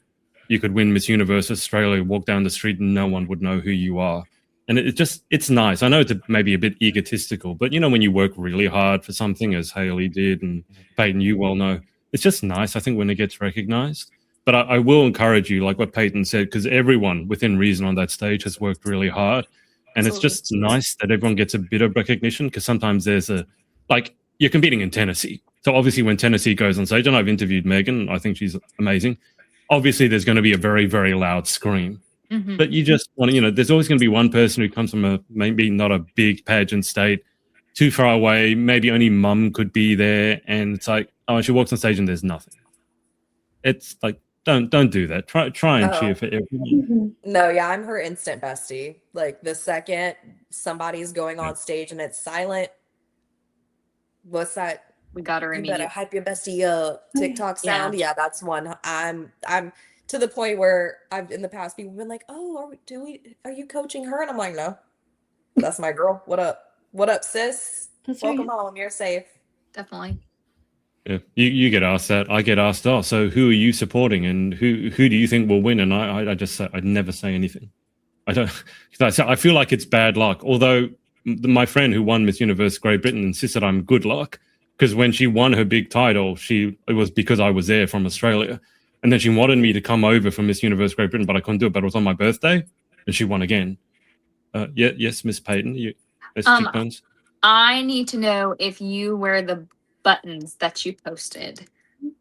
you could win Miss Universe Australia, walk down the street and no one would know who you are. And it's nice. I know it's maybe a bit egotistical, but when you work really hard for something, as Haley did, and Peyton, you well know, it's just nice, I think, when it gets recognized. But I will encourage you, like what Peyton said, because everyone within reason on that stage has worked really hard. And it's just nice that everyone gets a bit of recognition, because sometimes there's you're competing in Tennessee. So obviously when Tennessee goes on stage, and I've interviewed Megan, I think she's amazing. Obviously there's going to be a very, very loud scream. Mm-hmm. But you just want to, there's always going to be one person who comes from maybe not a big pageant state, too far away, maybe only mum could be there. And it's like, oh, she walks on stage and there's nothing. It's like, don't do that. Try and cheer for everyone. No, yeah, I'm her instant bestie. Like the second somebody's going on stage and it's silent, what's that? We got her immediately. You better hype your bestie up. TikTok sound. Yeah, that's one. I'm to the point where I've in the past people have been like, oh, are you coaching her? And I'm like, no, that's my girl. What up? What up, sis? That's Welcome right. home. You're safe. Definitely. Yeah, you get asked that. I get asked, oh, so who are you supporting, and who do you think will win? And I just say, I'd never say anything. I don't. I feel like it's bad luck. Although my friend who won Miss Universe Great Britain insisted I'm good luck, because when she won her big title, it was because I was there from Australia, and then she wanted me to come over for Miss Universe Great Britain, but I couldn't do it. But it was on my birthday, and she won again. Yes, Miss Peyton, cheekbones. I need to know if you wear the buttons that you posted.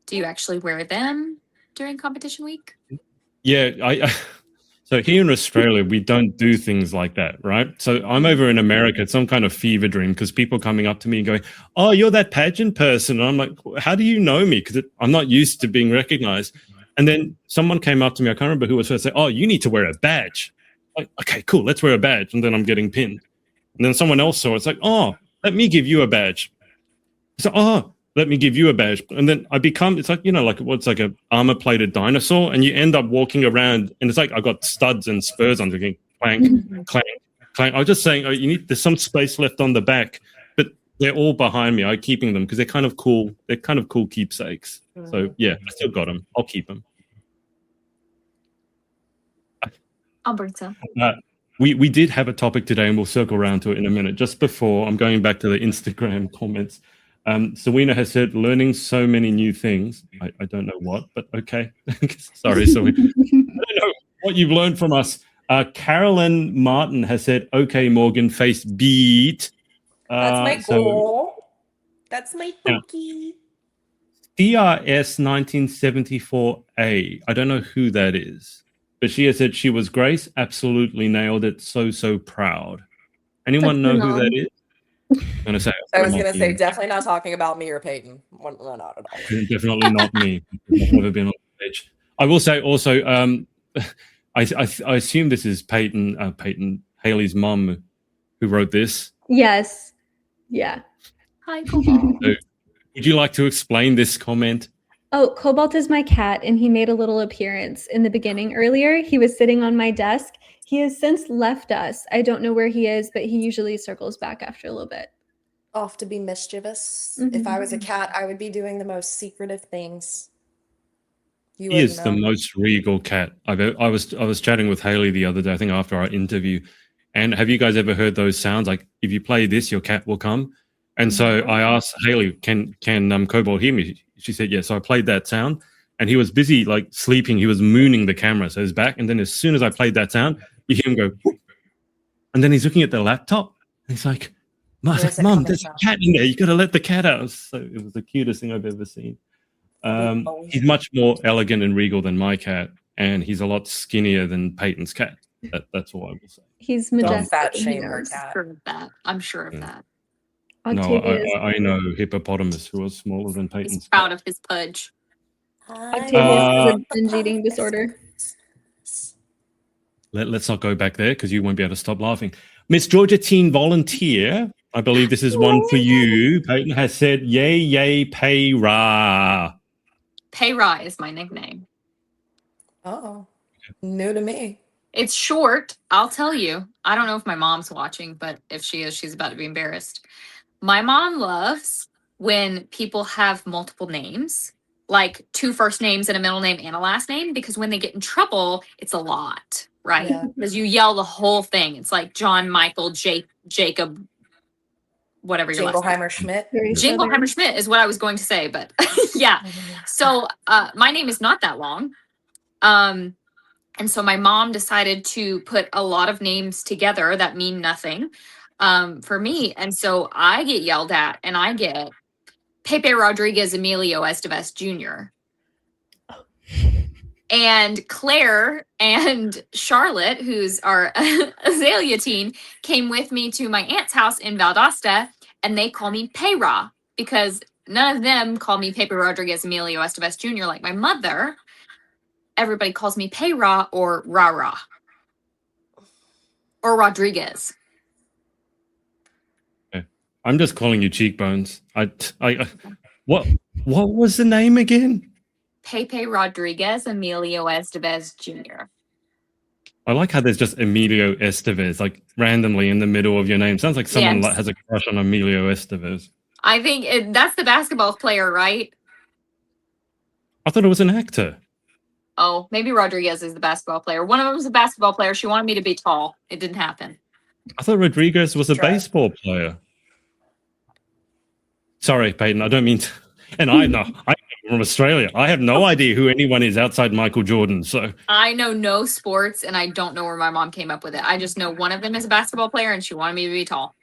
Do you actually wear them during competition week? Yeah, so here in Australia, we don't do things like that, right? So I'm over in America, it's some kind of fever dream, because people coming up to me and going, oh, you're that pageant person. And I'm like, how do you know me? Because I'm not used to being recognized. And then someone came up to me, I can't remember who was first, say, oh, you need to wear a badge. Like, okay, cool, let's wear a badge. And then I'm getting pinned. And then someone else saw it. It's like, oh, let me give you a badge. So, let me give you a badge. And then it's like, what's like a armor-plated dinosaur, and you end up walking around, and it's like I got studs and spurs on, thinking clank, clank, clank. I was just saying, there's some space left on the back, but they're all behind me. I'm keeping them because they're kind of cool. They're kind of cool keepsakes. So yeah, I still got them. I'll keep them. I'll bring some. We did have a topic today, and we'll circle around to it in a minute. Just before, I'm going back to the Instagram comments. Serena has said, learning so many new things. I don't know what, but okay. Sorry, Serena. I don't know what you've learned from us. Carolyn Martin has said, okay, Morgan, face beat. That's my goal. That's my cookie. CRS 1974A. I don't know who that is, but she has said she was Grace. Absolutely nailed it. So proud. Anyone know who that is? I was going to say, definitely not talking about me or Peyton. Not at all. Definitely not me. I've never been on stage. I will say also, I assume this is Peyton, Haley's mom, who wrote this. Yes. Yeah. Hi, Cobalt. So, would you like to explain this comment? Oh, Cobalt is my cat, and he made a little appearance in the beginning earlier. He was sitting on my desk. He has since left us. I don't know where he is, but he usually circles back after a little bit. Off to be mischievous. Mm-hmm. If I was a cat, I would be doing the most secretive things. He is the most regal cat. I was chatting with Haley the other day, I think after our interview. And have you guys ever heard those sounds? Like, if you play this, your cat will come. And so I asked Haley, can Cobalt hear me? She said, yes. So I played that sound, and he was busy like sleeping. He was mooning the camera, so his back. And then as soon as I played that sound, you hear him go, whoop. And then he's looking at the laptop. And he's like, Mom, there's a cat in there. You got to let the cat out. So it was the cutest thing I've ever seen. He's much more elegant and regal than my cat, and he's a lot skinnier than Peyton's cat. That's all I will say. He's majestic. Don't fat shame her cat. I'm sure of that. No, I know Hippopotamus, who was smaller than Peyton's. He's proud of his pudge. Octavius has a binge eating disorder. Let's not go back there, because you won't be able to stop laughing. Miss Georgia Teen Volunteer, I believe this is one for you. Peyton has said, yay, pay rah. Pay rah is my nickname. Oh. New to me. It's short, I'll tell you. I don't know if my mom's watching, but if she is, she's about to be embarrassed. My mom loves when people have multiple names, like 2 first names and a middle name and a last name, because when they get in trouble, it's a lot, right? Yeah. Because you yell the whole thing. It's like John, Michael, Jacob, whatever your last name. Jingleheimer Schmidt. Very southern. Jingleheimer Schmidt is what I was going to say, but yeah. So my name is not that long. And so my mom decided to put a lot of names together that mean nothing for me. And so I get yelled at, and I get Pepe Rodriguez Emilio Estevez Jr. And Claire and Charlotte, who's our Azalea teen, came with me to my aunt's house in Valdosta, and they call me Peyra because none of them call me Pepe Rodriguez Emilio Estevez Jr. like my mother. Everybody calls me Peyra or Rara or Rodriguez. Okay. I'm just calling you Cheekbones. What was the name again? Pepe Rodriguez Emilio Estevez Jr. I like how there's just Emilio Estevez, like randomly in the middle of your name. Sounds like someone Yes. has a crush on Emilio Estevez. I think that's the basketball player, right? I thought it was an actor. Oh, maybe Rodriguez is the basketball player. One of them was a basketball player. She wanted me to be tall. It didn't happen. I thought Rodriguez was a Try. baseball player. Sorry, Peyton. I don't mean to. And I'm from Australia. I have no idea who anyone is outside Michael Jordan. So I know no sports, and I don't know where my mom came up with it. I just know one of them is a basketball player, and she wanted me to be tall.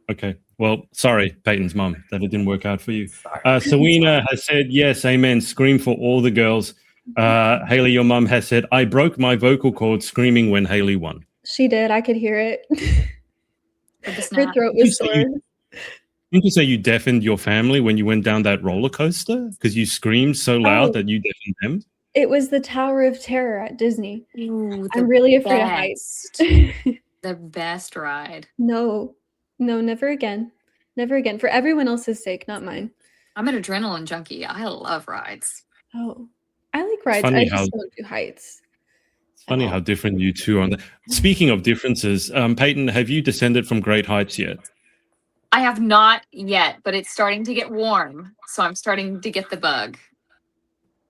okay. Well, sorry, Peyton's mum, that it didn't work out for you. Sorry. Sawina has said, yes, amen. Scream for all the girls. Haley, your mum has said, I broke my vocal cord screaming when Haley won. She did. I could hear it. With the Her snap. throat You was say sore. Didn't you say you deafened your family when you went down that roller coaster? Because you screamed so loud Oh. that you deafened them? It was the Tower of Terror at Disney. Ooh, I'm really afraid of heights. The best ride. No, never again. Never again. For everyone else's sake, not mine. I'm an adrenaline junkie. I love rides. Oh, I like rides. funny I just how- don't do heights. It's funny how different you two are on that. Speaking of differences, Peyton, have you descended from great heights yet? I have not yet, but it's starting to get warm, so I'm starting to get the bug.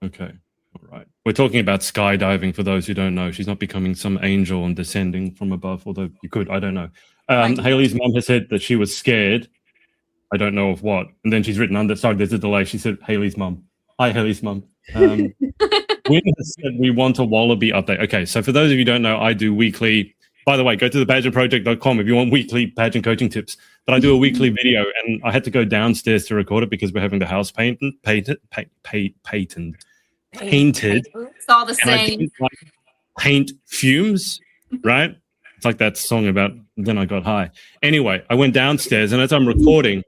Okay. All right. We're talking about skydiving for those who don't know. She's not becoming some angel and descending from above, although you could. I don't know. Right. Haley's mom has said that she was scared. I don't know of what. And then she's written under, sorry, there's a delay. She said, Haley's mom. Hi, Haley's mom. Wynn has said we want a Wallaby update. Okay, so for those of you who don't know, I do weekly. By the way, go to thepageantproject.com if you want weekly pageant coaching tips. But I do a weekly video, and I had to go downstairs to record it because we're having the house painted. It's all the And I same. didn't like paint fumes, right? It's like that song about then I got high. Anyway, I went downstairs, and as I'm recording,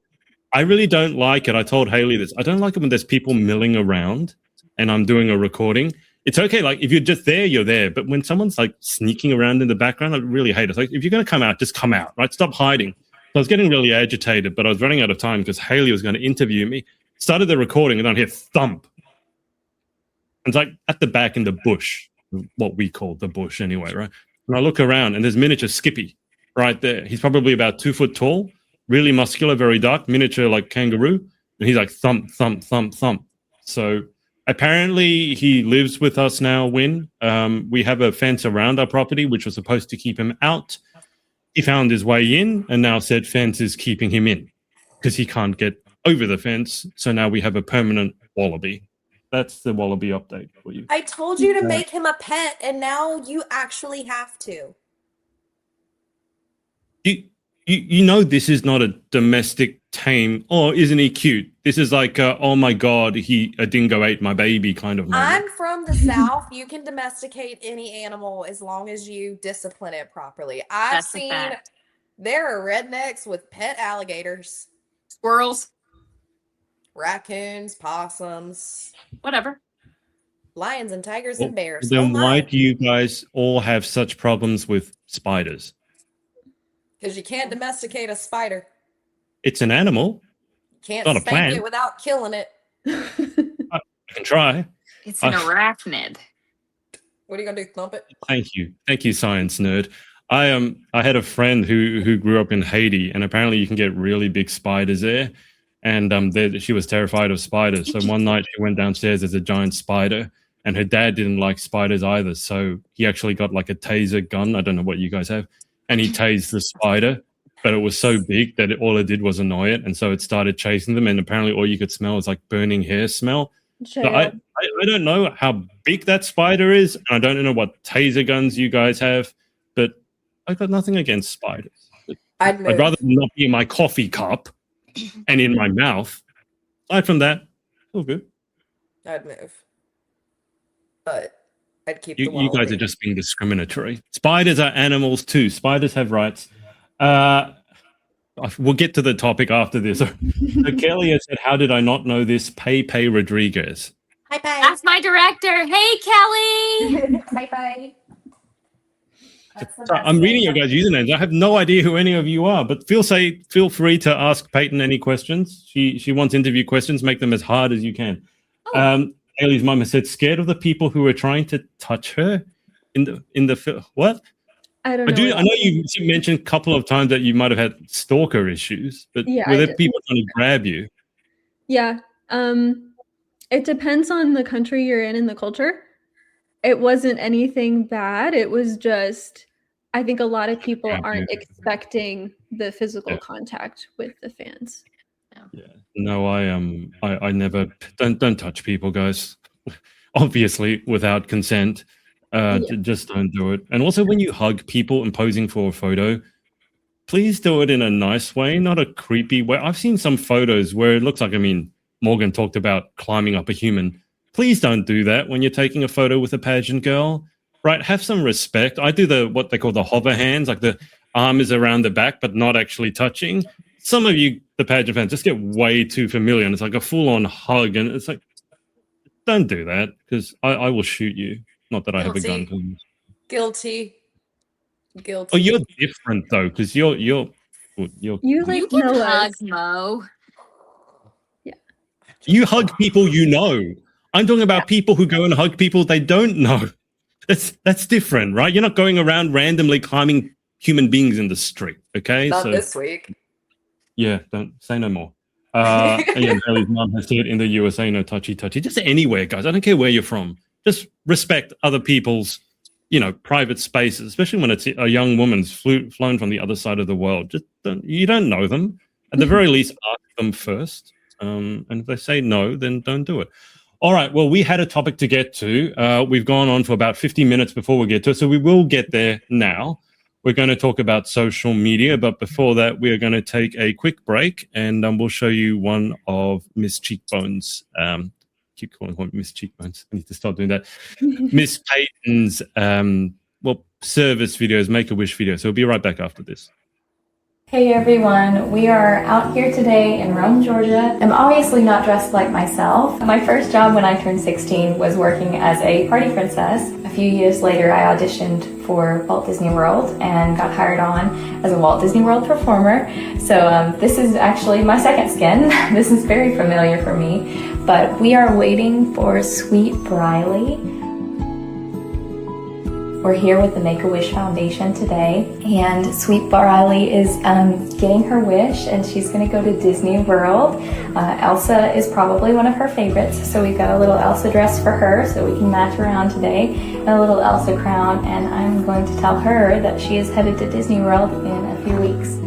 I really don't like it. I told Haley this. I don't like it when there's people milling around and I'm doing a recording. It's okay, like if you're just there, you're there. But when someone's like sneaking around in the background, I really hate it. Like if you're going to come out, just come out, right? Stop hiding. So I was getting really agitated, but I was running out of time because Haley was going to interview me. Started the recording and I hear thump. It's like at the back in the bush, what we call the bush anyway, right? And I look around and there's miniature Skippy right there. He's probably about 2 foot tall, really muscular, very dark, miniature like kangaroo. And he's like thump, thump, thump, thump. So apparently he lives with us now, Win. We have a fence around our property, which was supposed to keep him out. He found his way in and now said fence is keeping him in because he can't get over the fence. So now we have a permanent wallaby. That's the wallaby update for you. I told you to make him a pet, and now you actually have to. You know this is not a domestic tame. Oh, isn't he cute? This is like, oh my God, a dingo ate my baby kind of moment. I'm from the South. You can domesticate any animal as long as you discipline it properly. I've That's a seen fact. there are rednecks with pet alligators, Squirrels, raccoons, possums, whatever. lions, and tigers and bears. Then why do you guys all have such problems with spiders? Because you can't domesticate a spider. It's an animal. Can't Not a spank plant. it without killing it. I can try. It's an I- arachnid. What are you gonna do? Thump it? Thank you, science nerd. I had a friend who grew up in Haiti, and apparently you can get really big spiders there. And she was terrified of spiders. So one night she went downstairs. There's a giant spider, and her dad didn't like spiders either. So he actually got like a taser gun. I don't know what you guys have, and he tased the spider. But it was so big that all it did was annoy it, and so it started chasing them. And apparently, all you could smell was like burning hair smell. So I don't know how big that spider is, and I don't know what taser guns you guys have, but I've got nothing against spiders. I'd rather them not be in my coffee cup and in my mouth. Aside from that, all good. I'd move. But I'd keep You guys are just being discriminatory. Spiders are animals too. Spiders have rights. We'll get to the topic after this. So Kelly has said, how did I not know this? Pepe Rodriguez. Hi, bye. That's my director. Hey, Kelly. Bye, bye. So I'm reading your guys' usernames. I have no idea who any of you are, but feel free to ask Peyton any questions. She wants interview questions. Make them as hard as you can. Haley's mum has said, scared of the people who are trying to touch her in the what? I don't know. I know you mentioned a couple of times that you might have had stalker issues, but Yeah, were there people trying to grab you? Yeah. It depends on the country you're in and the culture. It wasn't anything bad. It was just, I think a lot of people aren't expecting the physical contact with the fans. Yeah. No, I never don't touch people, guys. Obviously, without consent. Just don't do it. And also, when you hug people and posing for a photo, please do it in a nice way, not a creepy way. I've seen some photos where it looks like, Morgan talked about climbing up a human. Please don't do that when you're taking a photo with a pageant girl, right? Have some respect. I do what they call the hover hands, like the arm is around the back, but not actually touching. Some of you, the pageant fans, just get way too familiar, and it's like a full-on hug, and it's like, don't do that, because I will shoot you. Not that I have a gun. Guilty. Oh, you're different though, because you're You like can know hug us. Mo. Yeah. You hug people you know. I'm talking about people who go and hug people they don't know. That's different, right? You're not going around randomly climbing human beings in the street, okay? Not this week. Yeah, don't say no more. Again, Haley's mom has said in the USA, no touchy. Just anywhere, guys. I don't care where you're from. Just respect other people's, private spaces, especially when it's a young woman's flown from the other side of the world. Just you don't know them. At the very least, ask them first. And if they say no, then don't do it. All right. Well, we had a topic to get to. We've gone on for about 50 minutes before we get to it, so we will get there now. We're going to talk about social media, but before that, we are going to take a quick break, and we'll show you one of Miss Cheekbones. Keep calling her Miss Cheekbones. I need to stop doing that. Miss Peyton's service videos, Make-A-Wish videos. So we'll be right back after this. Hey everyone, we are out here today in Rome, Georgia. I'm obviously not dressed like myself. My first job when I turned 16 was working as a party princess. A few years later, I auditioned for Walt Disney World and got hired on as a Walt Disney World performer. So this is actually my second skin. This is very familiar for me. But we are waiting for Sweet Briley. We're here with the Make-A-Wish Foundation today, and Sweet Briley is getting her wish, and she's going to go to Disney World. Elsa is probably one of her favorites, so we got a little Elsa dress for her so we can match around today, and a little Elsa crown, and I'm going to tell her that she is headed to Disney World in a few weeks.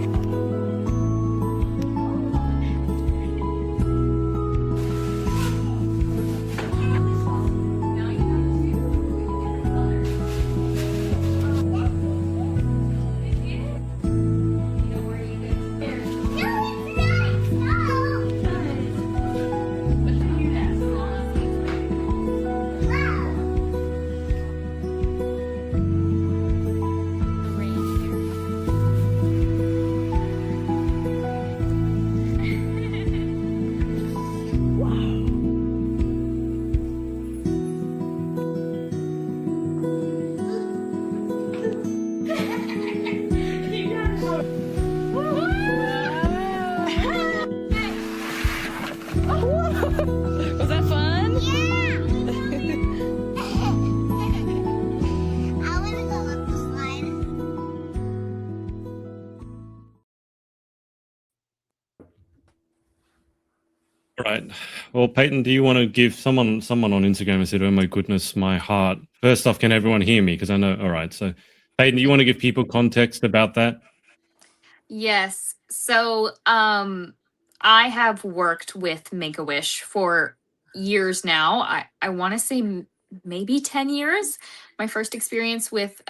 Right. Well, Peyton, do you want to give someone on Instagram and said, "Oh my goodness, my heart." First off, can everyone hear me? Because I know. All right. So, Peyton, do you want to give people context about that? Yes. So, I have worked with Make-A-Wish for years now. I want to say maybe 10 years. My first experience with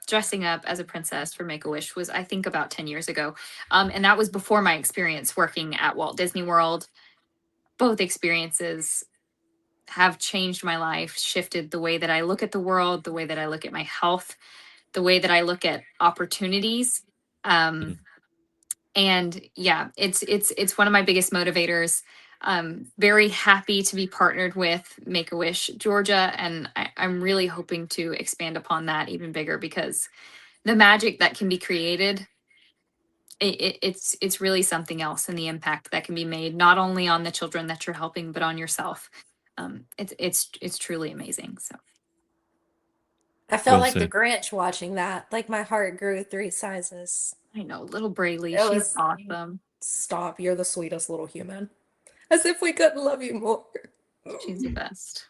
dressing up as a princess for Make-A-Wish was, I think, about 10 years ago. And that was before my experience working at Walt Disney World. Both experiences have changed my life, shifted the way that I look at the world, the way that I look at my health, the way that I look at opportunities. Um, and yeah, it's one of my biggest motivators. Very happy to be partnered with Make-A-Wish Georgia, and I'm really hoping to expand upon that even bigger, because the magic that can be created, it's really something else, and the impact that can be made not only on the children that you're helping but on yourself. It's truly amazing. So I felt Well like the said. Grinch watching that. Like my heart grew 3 sizes. I know, little Braylee, It she's was awesome. stop. You're the sweetest little human. As if we couldn't love you more. She's the best.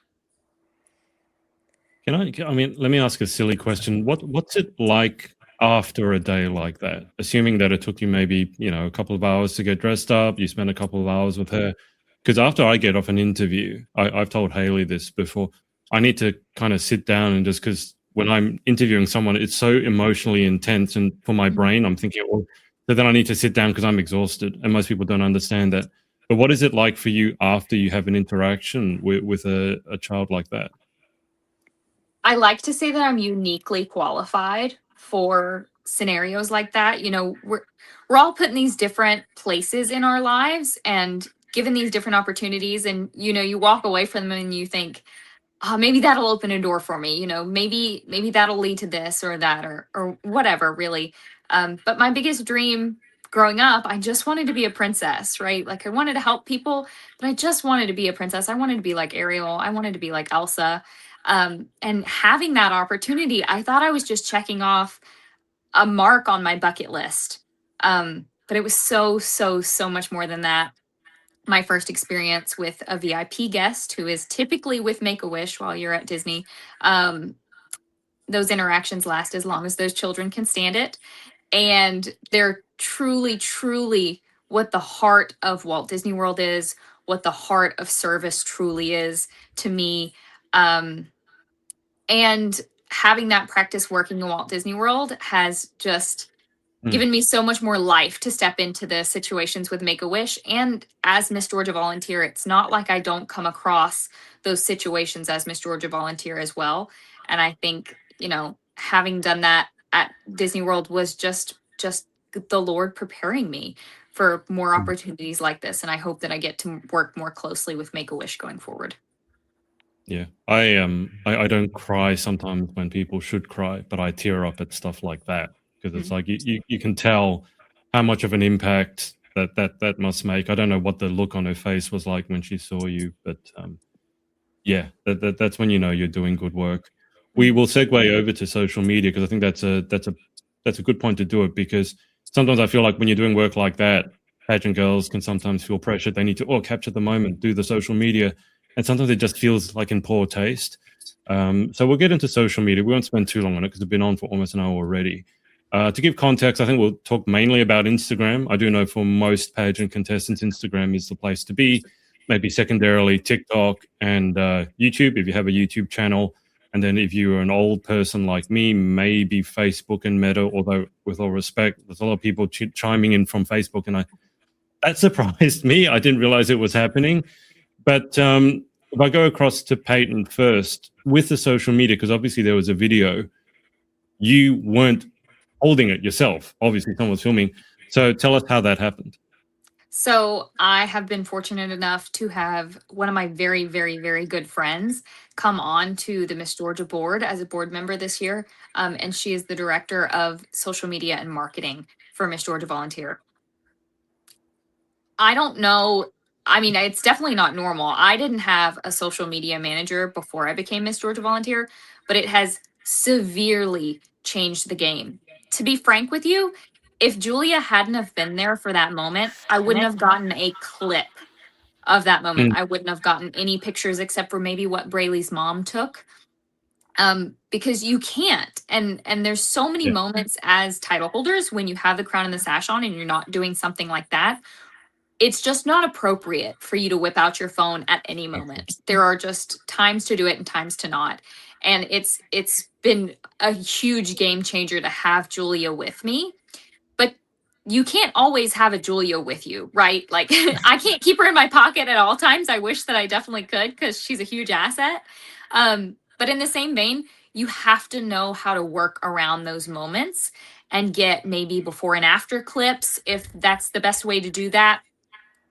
Can I? I mean, let me ask a silly question. What's it like after a day like that? Assuming that it took you maybe a couple of hours to get dressed up, you spent a couple of hours with her. Because after I get off an interview, I've told Haley this before. I need to kind of sit down and just because when I'm interviewing someone, it's so emotionally intense, and for my brain, I'm thinking, well, so then I need to sit down because I'm exhausted, and most people don't understand that. But what is it like for you after you have an interaction with a child like that? I like to say that I'm uniquely qualified for scenarios like that. We're all put in these different places in our lives and given these different opportunities, and you walk away from them and you think, oh, maybe that'll open a door for me. Maybe that'll lead to this or that or whatever, really. But my biggest dream growing up, I just wanted to be a princess, right? Like I wanted to help people, but I just wanted to be a princess. I wanted to be like Ariel. I wanted to be like Elsa. And having that opportunity, I thought I was just checking off a mark on my bucket list. But it was so, so, so much more than that. My first experience with a VIP guest who is typically with Make-A-Wish while you're at Disney. Those interactions last as long as those children can stand it. And they're truly, truly what the heart of Walt Disney World is, what the heart of service truly is to me. And having that practice working in Walt Disney World has just given me so much more life to step into the situations with Make-A-Wish. And as Miss Georgia Volunteer, it's not like I don't come across those situations as Miss Georgia Volunteer as well. And I think, having done that at Disney World was just the Lord preparing me for more opportunities like this. And I hope that I get to work more closely with Make-A-Wish going forward. Yeah, I don't cry sometimes when people should cry, but I tear up at stuff like that because it's like you can tell how much of an impact that must make. I don't know what the look on her face was like when she saw you, but yeah, that's when you're doing good work. We will segue over to social media because I think that's a good point to do it, because sometimes I feel like when you're doing work like that, pageant girls can sometimes feel pressured. They need to capture the moment, do the social media. And sometimes it just feels like in poor taste. So we'll get into social media. We won't spend too long on it because we've been on for almost an hour already. To give context, I think we'll talk mainly about Instagram. I do know for most pageant contestants, Instagram is the place to be. Maybe secondarily TikTok and YouTube if you have a YouTube channel. And then if you're an old person like me, maybe Facebook and Meta, although with all respect, there's a lot of people chiming in from Facebook. And that surprised me. I didn't realize it was happening. But if I go across to Peyton first, with the social media, because obviously there was a video, you weren't holding it yourself. Obviously someone was filming. So tell us how that happened. So I have been fortunate enough to have one of my very, very, very good friends come on to the Miss Georgia board as a board member this year. And she is the director of social media and marketing for Miss Georgia Volunteer. I don't know. I mean, it's definitely not normal. I didn't have a social media manager before I became Miss Georgia Volunteer, but it has severely changed the game. To be frank with you, if Julia hadn't have been there for that moment, I wouldn't have gotten a clip of that moment. I wouldn't have gotten any pictures except for maybe what Braylee's mom took. Because you can't. And there's so many moments as title holders when you have the crown and the sash on and you're not doing something like that. It's just not appropriate for you to whip out your phone at any moment. There are just times to do it and times to not. And it's been a huge game changer to have Julia with me. But you can't always have a Julia with you, right? Like I can't keep her in my pocket at all times. I wish that I definitely could because she's a huge asset. But in the same vein, you have to know how to work around those moments and get maybe before and after clips if that's the best way to do that.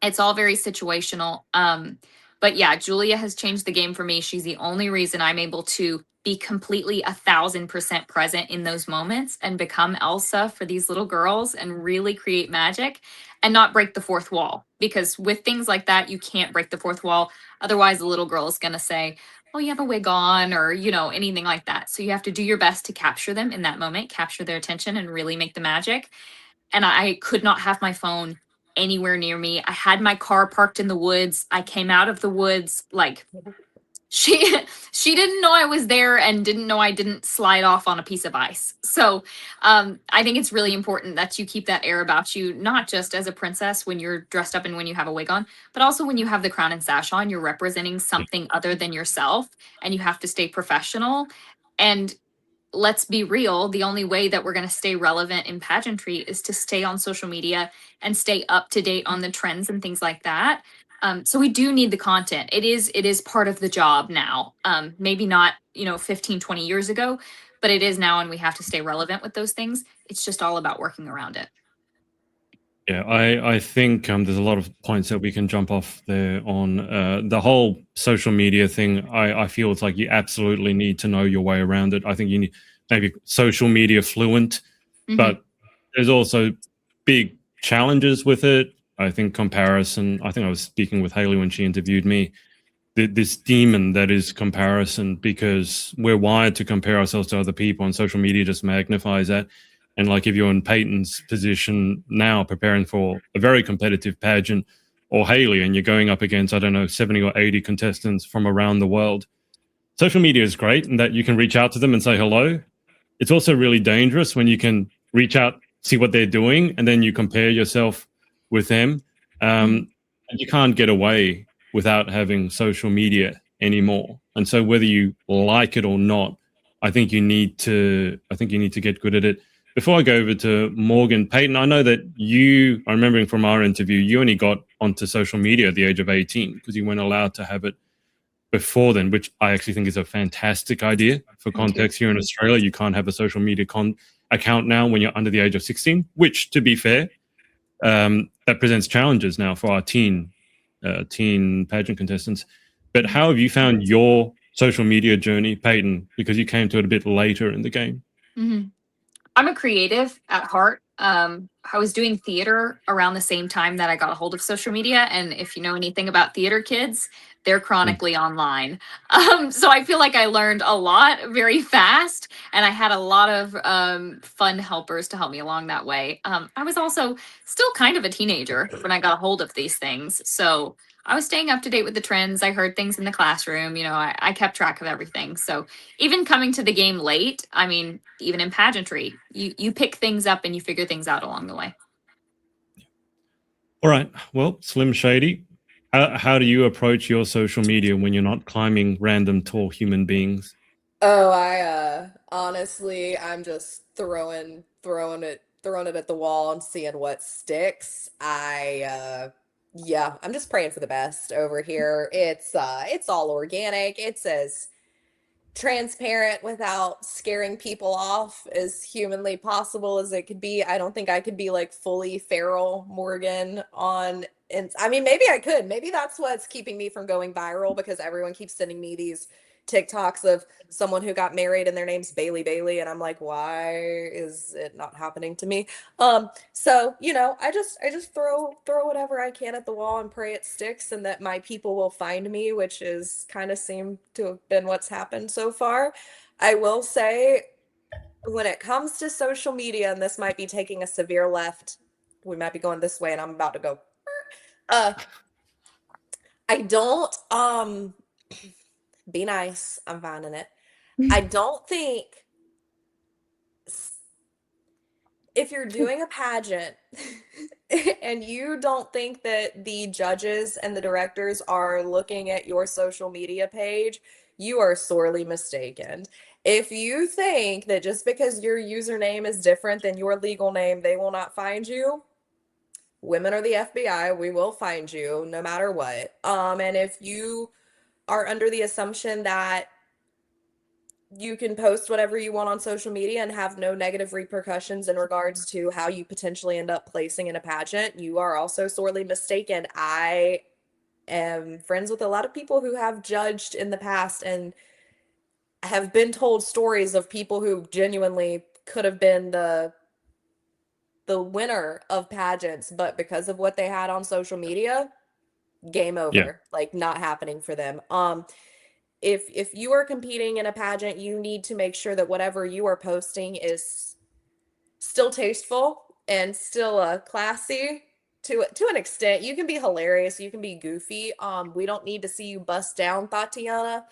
It's all very situational. But yeah, Julia has changed the game for me. She's the only reason I'm able to be completely 1,000% present in those moments and become Elsa for these little girls and really create magic and not break the fourth wall. Because with things like that, you can't break the fourth wall. Otherwise, the little girl is going to say, oh, you have a wig on, or, anything like that. So you have to do your best to capture them in that moment, capture their attention, and really make the magic. And I could not have my phone anywhere near me. I had my car parked in the woods. I came out of the woods like she didn't know I was there and didn't know I didn't slide off on a piece of ice. So I think it's really important that you keep that air about you, not just as a princess when you're dressed up and when you have a wig on, but also when you have the crown and sash on, you're representing something other than yourself and you have to stay professional. And let's be real, the only way that we're going to stay relevant in pageantry is to stay on social media and stay up to date on the trends and things like that. So we do need the content. It is part of the job now. Maybe not, 15, 20 years ago, but it is now, and we have to stay relevant with those things. It's just all about working around it. Yeah, I think there's a lot of points that we can jump off there on the whole social media thing. I feel it's like you absolutely need to know your way around it. I think you need maybe social media fluent, but there's also big challenges with it. I think comparison. I think I was speaking with Haley when she interviewed me. This demon that is comparison, because we're wired to compare ourselves to other people, and social media just magnifies that. And like if you're in Peyton's position now, preparing for a very competitive pageant, or Haley, and you're going up against, 70 or 80 contestants from around the world, social media is great in that you can reach out to them and say hello. It's also really dangerous when you can reach out, see what they're doing, and then you compare yourself with them. And you can't get away without having social media anymore. And so whether you like it or not, I think you need to get good at it. Before I go over to Morgan, Peyton, I know that I'm remembering from our interview, you only got onto social media at the age of 18 because you weren't allowed to have it before then, which I actually think is a fantastic idea. For context, here in Australia, you can't have a social media account now when you're under the age of 16, which, to be fair, that presents challenges now for our teen pageant contestants. But how have you found your social media journey, Peyton, because you came to it a bit later in the game? Mm-hmm. I'm a creative at heart. I was doing theater around the same time that I got a hold of social media. And if you know anything about theater kids, they're chronically online. So I feel like I learned a lot very fast. And I had a lot of fun helpers to help me along that way. I was also still kind of a teenager when I got a hold of these things. So I was staying up to date with the trends. I heard things in the classroom. I kept track of everything. So even coming to the game late, even in pageantry, you pick things up and you figure things out along the way. All right. Well, Slim Shady, how do you approach your social media when you're not climbing random tall human beings? Oh, I honestly, I'm just throwing it at the wall and seeing what sticks. Yeah, I'm just praying for the best over here. It's all organic. It's as transparent without scaring people off as humanly possible as it could be. I don't think I could be like fully feral Morgan on, and maybe I could. Maybe that's what's keeping me from going viral, because everyone keeps sending me these TikToks of someone who got married and their name's Bailey, and I'm like, why is it not happening to me? So I just throw whatever I can at the wall and pray it sticks and that my people will find me, which is kind of seemed to have been what's happened so far. I will say, when it comes to social media, and this might be taking a severe left, we might be going this way and I'm about to go I don't be nice. I'm finding it. I don't think if you're doing a pageant and you don't think that the judges and the directors are looking at your social media page, you are sorely mistaken. If you think that just because your username is different than your legal name, they will not find you, women are the FBI, we will find you no matter what. And if you are under the assumption that you can post whatever you want on social media and have no negative repercussions in regards to how you potentially end up placing in a pageant, you are also sorely mistaken. I am friends with a lot of people who have judged in the past and have been told stories of people who genuinely could have been the winner of pageants, but because of what they had on social media, game over. Yeah. Like, not happening for them. If you are competing in a pageant, you need to make sure that whatever you are posting is still tasteful and still classy to an extent. You can be hilarious, you can be goofy. We don't need to see you bust down Tatiana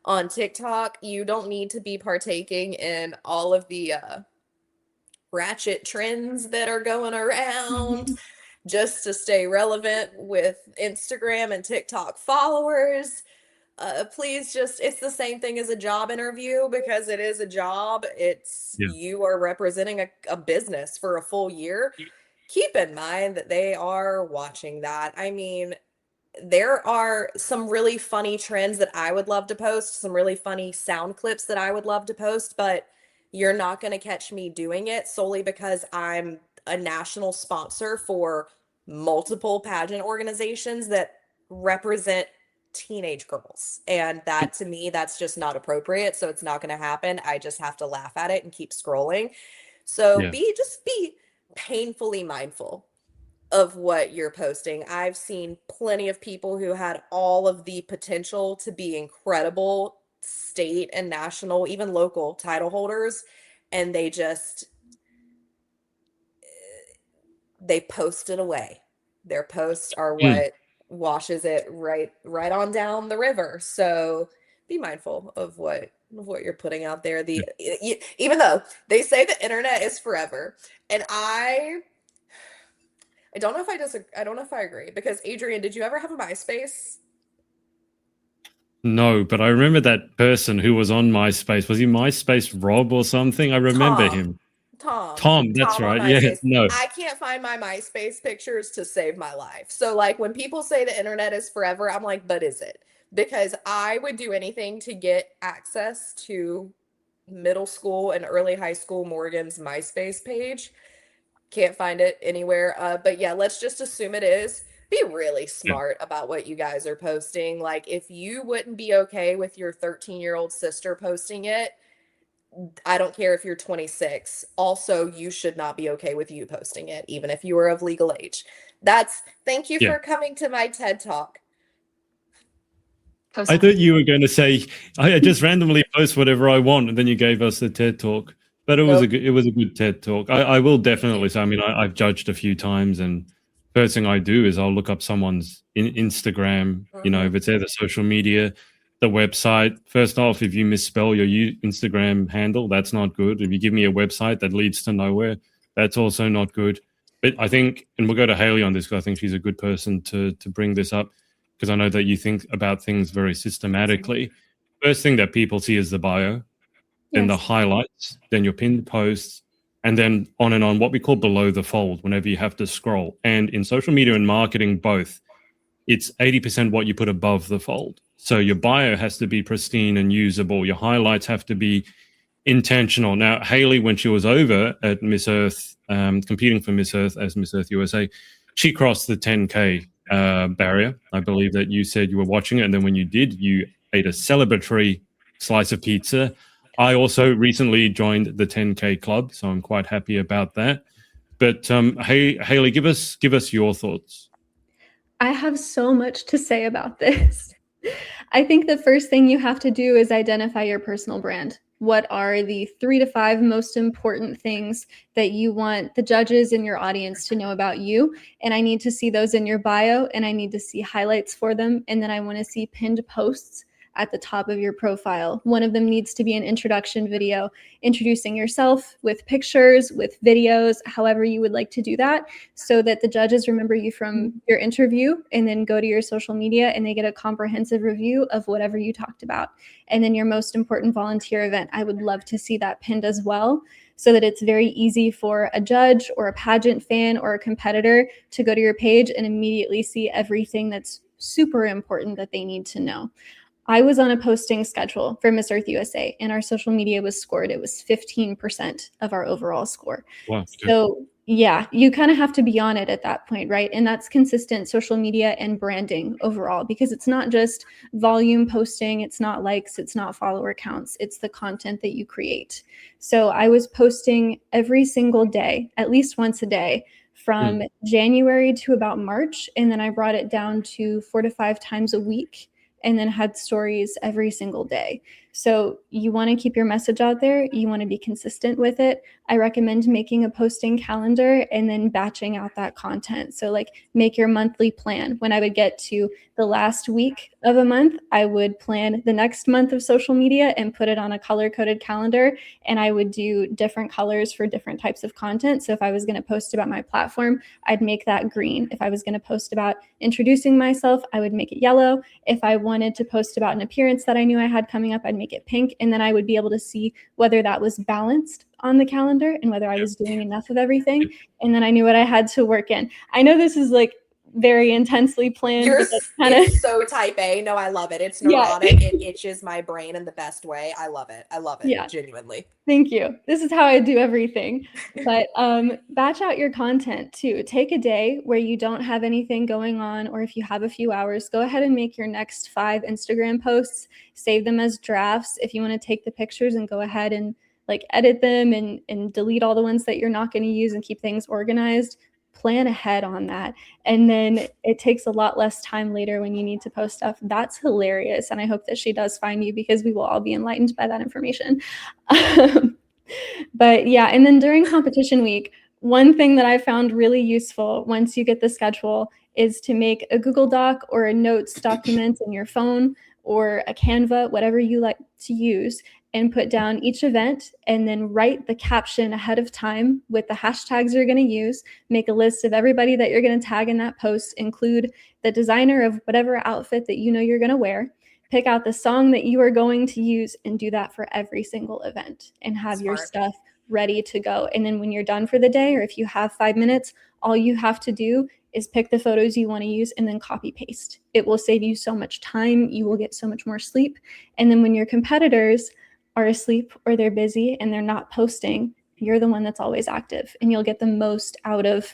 on TikTok. You don't need to be partaking in all of the ratchet trends that are going around just to stay relevant with Instagram and TikTok followers. Please it's the same thing as a job interview, because it is a job. You are representing a business for a full year. Keep in mind that they are watching that. I mean, there are some really funny trends that I would love to post, some really funny sound clips that I would love to post, but you're not going to catch me doing it solely because I'm a national sponsor for multiple pageant organizations that represent teenage girls. And that, to me, that's just not appropriate. So it's not going to happen. I just have to laugh at it and keep scrolling. So be painfully mindful of what you're posting. I've seen plenty of people who had all of the potential to be incredible state and national, even local title holders, and they post it away. Their posts are what washes it right on down the river. So be mindful of what you're putting out there. Even though they say the internet is forever, and I don't know if I don't know if I agree, because Adrian, did you ever have a MySpace? No, but I remember that person who was on MySpace. Was he MySpace Rob or something? I remember him. Tom, that's right. Yeah, no. I can't find my MySpace pictures to save my life. So, like, when people say the internet is forever, I'm like, but is it? Because I would do anything to get access to middle school and early high school Morgan's MySpace page. Can't find it anywhere. But yeah, let's just assume it is. Be really smart about what you guys are posting. Like, if you wouldn't be okay with your 13-year-old sister posting it, I don't care if you're 26. Also, you should not be okay with you posting it, even if you are of legal age. Thank you for coming to my TED Talk. I thought you were going to say, I just randomly post whatever I want, and then you gave us the TED Talk. But it was a good TED Talk. I will definitely say, I mean, I've judged a few times, and first thing I do is I'll look up someone's Instagram, you know, if it's either social media, the website. First off, if you misspell your Instagram handle, that's not good. If you give me a website that leads to nowhere, that's also not good. But I think, and we'll go to Haley on this because I think she's a good person to bring this up, because I know that you think about things very systematically. First thing that people see is the bio, then the highlights, then your pinned posts, and then on and on, what we call below the fold, whenever you have to scroll. And in social media and marketing, both, it's 80% what you put above the fold. So your bio has to be pristine and usable. Your highlights have to be intentional. Now, Haley, when she was over at Miss Earth, competing for Miss Earth as Miss Earth USA, she crossed the 10K barrier. I believe that you said you were watching it. And then when you did, you ate a celebratory slice of pizza. I also recently joined the 10K club, so I'm quite happy about that. But Haley, give us your thoughts. I have so much to say about this. I think the first thing you have to do is identify your personal brand. what are the 3 to 5 most important things that you want the judges and your audience to know about you. And I need to see those in your bio, and I need to see highlights for them. And then I want to see pinned posts at the top of your profile. One of them needs to be an introduction video, introducing yourself with pictures, with videos, however you would like to do that, so that the judges remember you from your interview and then go to your social media and they get a comprehensive review of whatever you talked about. And then your most important volunteer event, I would love to see that pinned as well, so that it's very easy for a judge or a pageant fan or a competitor to go to your page and immediately see everything that's super important that they need to know. I was on a posting schedule for Miss Earth USA, and our social media was scored. It was 15% of our overall score. Wow. So yeah, you kind of have to be on it at that point, right? And that's consistent social media and branding overall, because it's not just volume posting, it's not likes, it's not follower counts, it's the content that you create. So I was posting every single day, at least once a day, from January to about March, and then I brought it down to 4 to 5 times a week, and then had stories every single day. So you want to keep your message out there. You want to be consistent with it. I recommend making a posting calendar and then batching out that content. So like make your monthly plan. When I would get to the last week of a month, I would plan the next month of social media and put it on a color-coded calendar. And I would do different colors for different types of content. So if I was going to post about my platform, I'd make that green. If I was going to post about introducing myself, I would make it yellow. If I wanted to post about an appearance that I knew I had coming up, I'd make it pink. And then I would be able to see whether that was balanced on the calendar and whether I was doing enough of everything. And then I knew what I had to work in. I know this is like very intensely planned. It's so type A. No, I love it. It's neurotic. It itches my brain in the best way. I love it. I love it. Yeah. Genuinely. Thank you. This is how I do everything. But batch out your content too. Take a day where you don't have anything going on, or if you have a few hours, go ahead and make your next 5 Instagram posts, save them as drafts. If you want to take the pictures and go ahead and like edit them and delete all the ones that you're not going to use and keep things organized, plan ahead on that. And then it takes a lot less time later when you need to post stuff. That's hilarious. And I hope that she does find you, because we will all be enlightened by that information. But yeah, and then during competition week, one thing that I found really useful once you get the schedule is to make a Google Doc or a notes document in your phone or a Canva, whatever you like to use, and put down each event and then write the caption ahead of time with the hashtags you're going to use. Make a list of everybody that you're going to tag in that post, include the designer of whatever outfit that you know you're going to wear, pick out the song that you are going to use, and do that for every single event and have your stuff ready to go. And then when you're done for the day, or if you have 5 minutes, all you have to do is pick the photos you want to use and then copy paste. It will save you so much time. You will get so much more sleep. And then when your competitors are asleep or they're busy and they're not posting, you're the one that's always active, and you'll get the most out of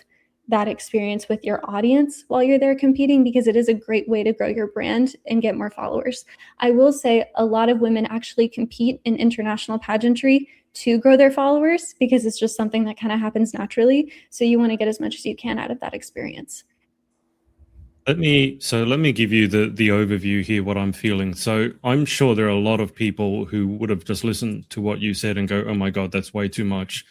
that experience with your audience while you're there competing, because it is a great way to grow your brand and get more followers. I will say a lot of women actually compete in international pageantry to grow their followers, because it's just something that kind of happens naturally. So you want to get as much as you can out of that experience. Let me give you the overview here, what I'm feeling. So I'm sure there are a lot of people who would have just listened to what you said and go, oh my God, that's way too much.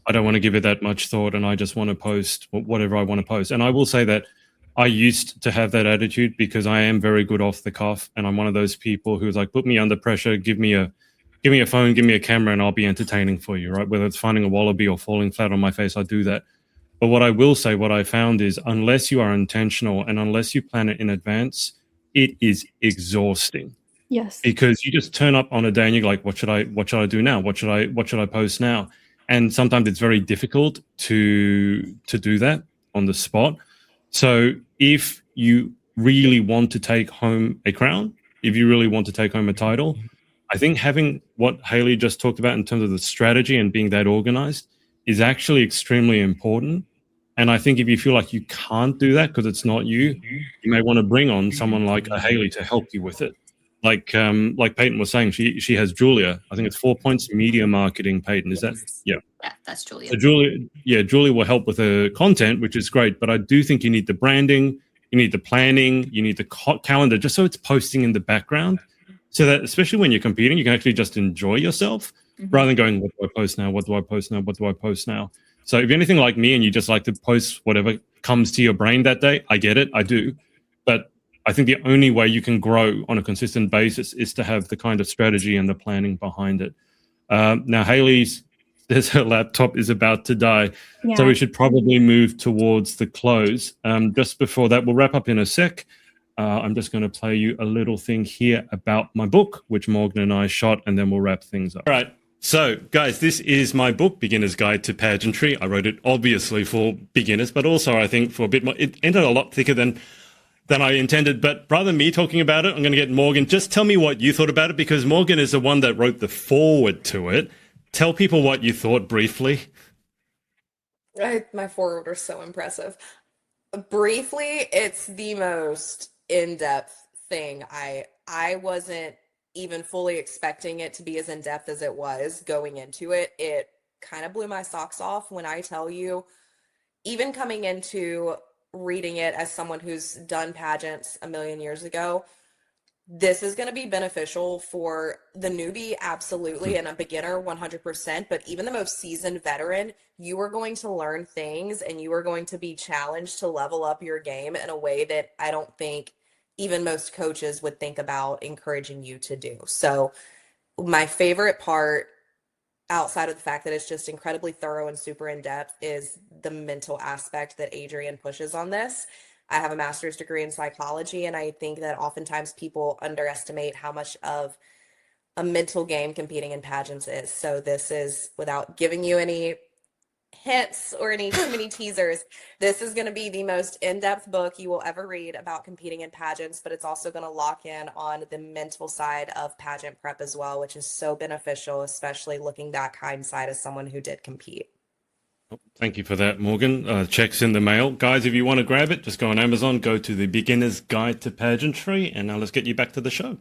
I don't want to give it that much thought, and I just want to post whatever I want to post. And I will say that I used to have that attitude, because I am very good off the cuff, and I'm one of those people who's like, put me under pressure, give me a phone, give me a camera, and I'll be entertaining for you, right? Whether it's finding a wallaby or falling flat on my face, I do that. But what I will say, what I found is, unless you are intentional and unless you plan it in advance, it is exhausting. Yes. Because you just turn up on a day and you're like, what should I do now? What should I post now? And sometimes it's very difficult to do that on the spot. So if you really want to take home a crown, if you really want to take home a title, I think having what Haley just talked about in terms of the strategy and being that organized is actually extremely important. And I think if you feel like you can't do that because it's not you, you may want to bring on someone like a Haley to help you with it. Like Peyton was saying, she has Julia. I think it's 4 Points Media Marketing. Peyton, is that? Yeah. Yeah, that's Julia. So Julia will help with the content, which is great. But I do think you need the branding, you need the planning, you need the calendar, just so it's posting in the background, so that especially when you're competing, you can actually just enjoy yourself. rather than going, what do I post now? What do I post now? What do I post now? So if you're anything like me and you just like to post whatever comes to your brain that day, I get it, I do. But I think the only way you can grow on a consistent basis is to have the kind of strategy and the planning behind it. Now, Haley's says her laptop is about to die. Yeah. So we should probably move towards the close. Just before that, we'll wrap up in a sec. I'm just going to play you a little thing here about my book, which Morgan and I shot, and then we'll wrap things up. All right. So, guys, this is my book, Beginner's Guide to Pageantry. I wrote it obviously for beginners, but also I think for a bit more. It ended a lot thicker than I intended. But rather than me talking about it, I'm going to get Morgan. Just tell me what you thought about it, because Morgan is the one that wrote the foreword to it. Tell people what you thought briefly. My forward are so impressive. Briefly, it's the most in-depth thing. I wasn't even fully expecting it to be as in-depth as it was going into it. It kind of blew my socks off when I tell you, even coming into reading it as someone who's done pageants a million years ago, this is going to be beneficial for the newbie, absolutely, and a beginner, 100%. But even the most seasoned veteran, you are going to learn things and you are going to be challenged to level up your game in a way that I don't think even most coaches would think about encouraging you to do. So my favorite part, outside of the fact that it's just incredibly thorough and super in-depth, is the mental aspect that Adrian pushes on this. I have a master's degree in psychology, and I think that oftentimes people underestimate how much of a mental game competing in pageants is. So this is, without giving you any hints or any too many teasers, this is going to be the most in-depth book you will ever read about competing in pageants, but it's also going to lock in on the mental side of pageant prep as well, which is so beneficial, especially looking back hindsight as someone who did compete. Thank you for that, Morgan. Check's in the mail. Guys, if you want to grab it, just go on Amazon, go to the Beginner's Guide to Pageantry, and now let's get you back to the show.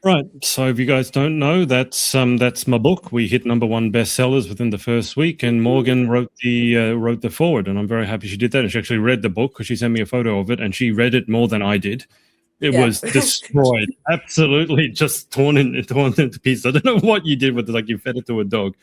Right. So if you guys don't know, that's my book. We hit #1 bestsellers within the first week, and Morgan wrote the foreword, and I'm very happy she did that. And she actually read the book because she sent me a photo of it, and she read it more than I did. It was destroyed, absolutely just torn into pieces. I don't know what you did with it, like you fed it to a dog.